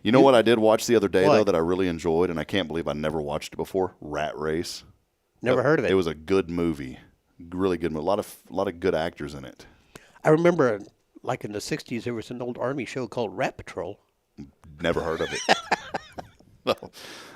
You know what I did watch the other day, What? though, that I really enjoyed, and I can't believe I never watched it before? Rat Race. Never heard of it. It was a good movie. Really good movie. A lot of good actors in it. I remember, like in the 60s, there was an old Army show called Rat Patrol. Never heard of it. No.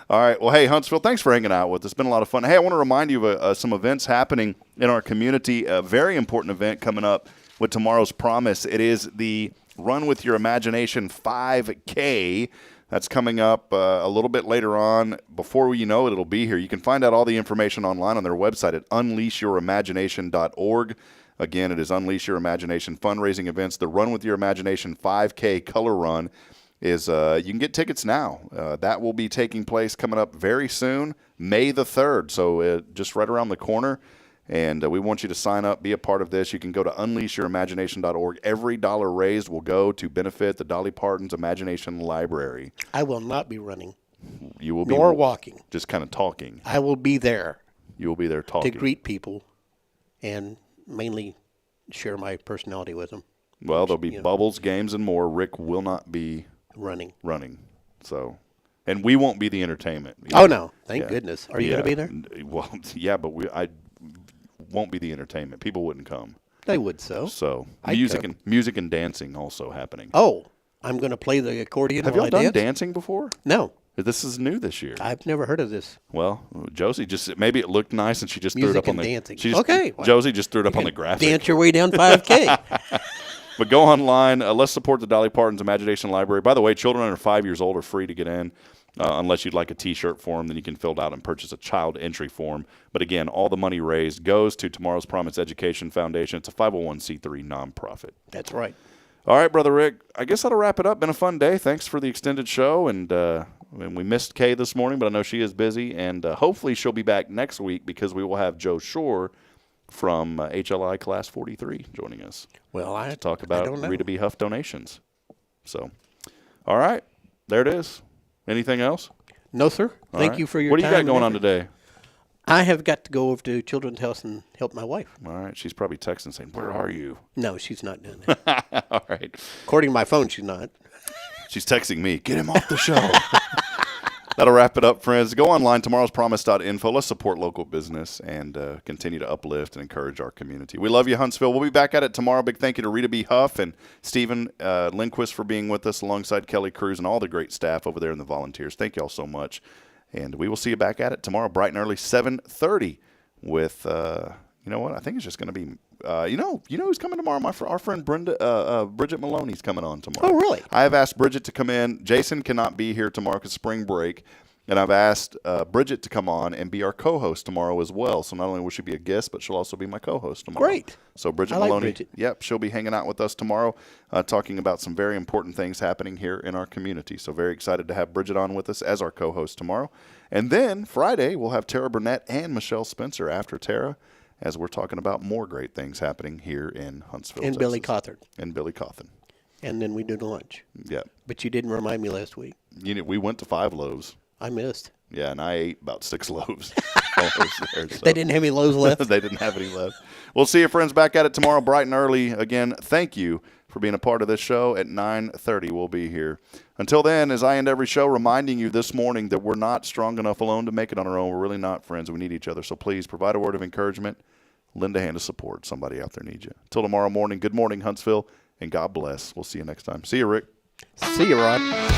All right. Well, hey, Huntsville, thanks for hanging out with us. It's been a lot of fun. Hey, I want to remind you of some events happening in our community. A very important event coming up with tomorrow's promise. It is the Run With Your Imagination 5K. That's coming up a little bit later on. Before you know it, it'll be here. You can find out all the information online on their website at unleashyourimaginationorg. Again, it is Unleash Your Imagination fundraising events. The Run With Your Imagination 5K Color Run is you can get tickets now. That will be taking place coming up very soon, May the 3rd. So just right around the corner. And we want you to sign up, be a part of this. You can go to unleashyourimaginationorg. Every dollar raised will go to benefit the Dolly Parton's Imagination Library. I will not be running. You will be nor walking. Just kind of talking. I will be there. You will be there talking. To greet people. and mainly share my personality with them. Well, there'll be bubbles, games, and more. Rick will not be running. So, and we won't be the entertainment. Oh, no. Thank goodness. Are you going to be there? Well, yeah, but I won't be the entertainment. People wouldn't come. They would so. So, I'd music and dancing also happening. Oh, I'm going to play the accordion. Have y'all done dancing before? No. This is new this year. I've never heard of this. Well, Josie maybe it looked nice and she just threw it up on the dancing. Josie just threw it up on the graphic. Dance your way down 5K. But go online. Let's support the Dolly Parton's Imagination Library. By the way, children under 5 years old are free to get in. Unless you'd like a T-shirt form, then you can fill it out and purchase a child entry form. But again, all the money raised goes to Tomorrow's Promise Education Foundation. It's a 501c3 nonprofit. That's right. All right, Brother Rick. I guess that'll wrap it up. Been a fun day. Thanks for the extended show. And we missed Kay this morning, but I know she is busy. And hopefully she'll be back next week because we will have Joe Shore from HLI Class 43 joining us. Well, to talk about Rita B. Huff donations. So, all right. There it is. Anything else? No, sir. Thank you for your time. What do you got going on today? I have got to go over to Children's House and help my wife. All right. She's probably texting saying, "Where are you?" No, she's not doing that. All right. According to my phone, she's not. She's texting me, "Get him off the show." That'll wrap it up, friends. Go online, tomorrowspromise.info. Let's support local business and continue to uplift and encourage our community. We love you, Huntsville. We'll be back at it tomorrow. Big thank you to Rita B. Huff and Stephen Lindquist for being with us alongside Kelly Cruz and all the great staff over there and the volunteers. Thank you all so much. And we will see you back at it tomorrow, bright and early, 7:30 with, you know what? I think it's just going to be, you know who's coming tomorrow? Our friend Bridget Maloney's coming on tomorrow. Oh, really? I have asked Bridget to come in. Jason cannot be here tomorrow because spring break. And I've asked Bridget to come on and be our co-host tomorrow as well. So not only will she be a guest, but she'll also be my co-host tomorrow. Great. So Bridget I like Maloney, Bridget. Yep, she'll be hanging out with us tomorrow, talking about some very important things happening here in our community. So very excited to have Bridget on with us as our co-host tomorrow. And then Friday, we'll have Tara Burnett and Michelle Spencer after Tara, as we're talking about more great things happening here in Huntsville, And Texas. Billy Cawthon. And Billy Cawthon. And then we do the lunch. Yep. But you didn't remind me last week. We went to 5 loaves. I missed. Yeah, and I ate about 6 loaves. They didn't have any loaves left? They didn't have any left. We'll see you, friends, back at it tomorrow, bright and early. Again, thank you for being a part of this show. At 9:30, we'll be here. Until then, as I end every show, reminding you this morning that we're not strong enough alone to make it on our own. We're really not, friends. We need each other. So please provide a word of encouragement. Lend a hand of support. Somebody out there needs you. Until tomorrow morning, good morning, Huntsville, and God bless. We'll see you next time. See you, Rick. See you, Rod.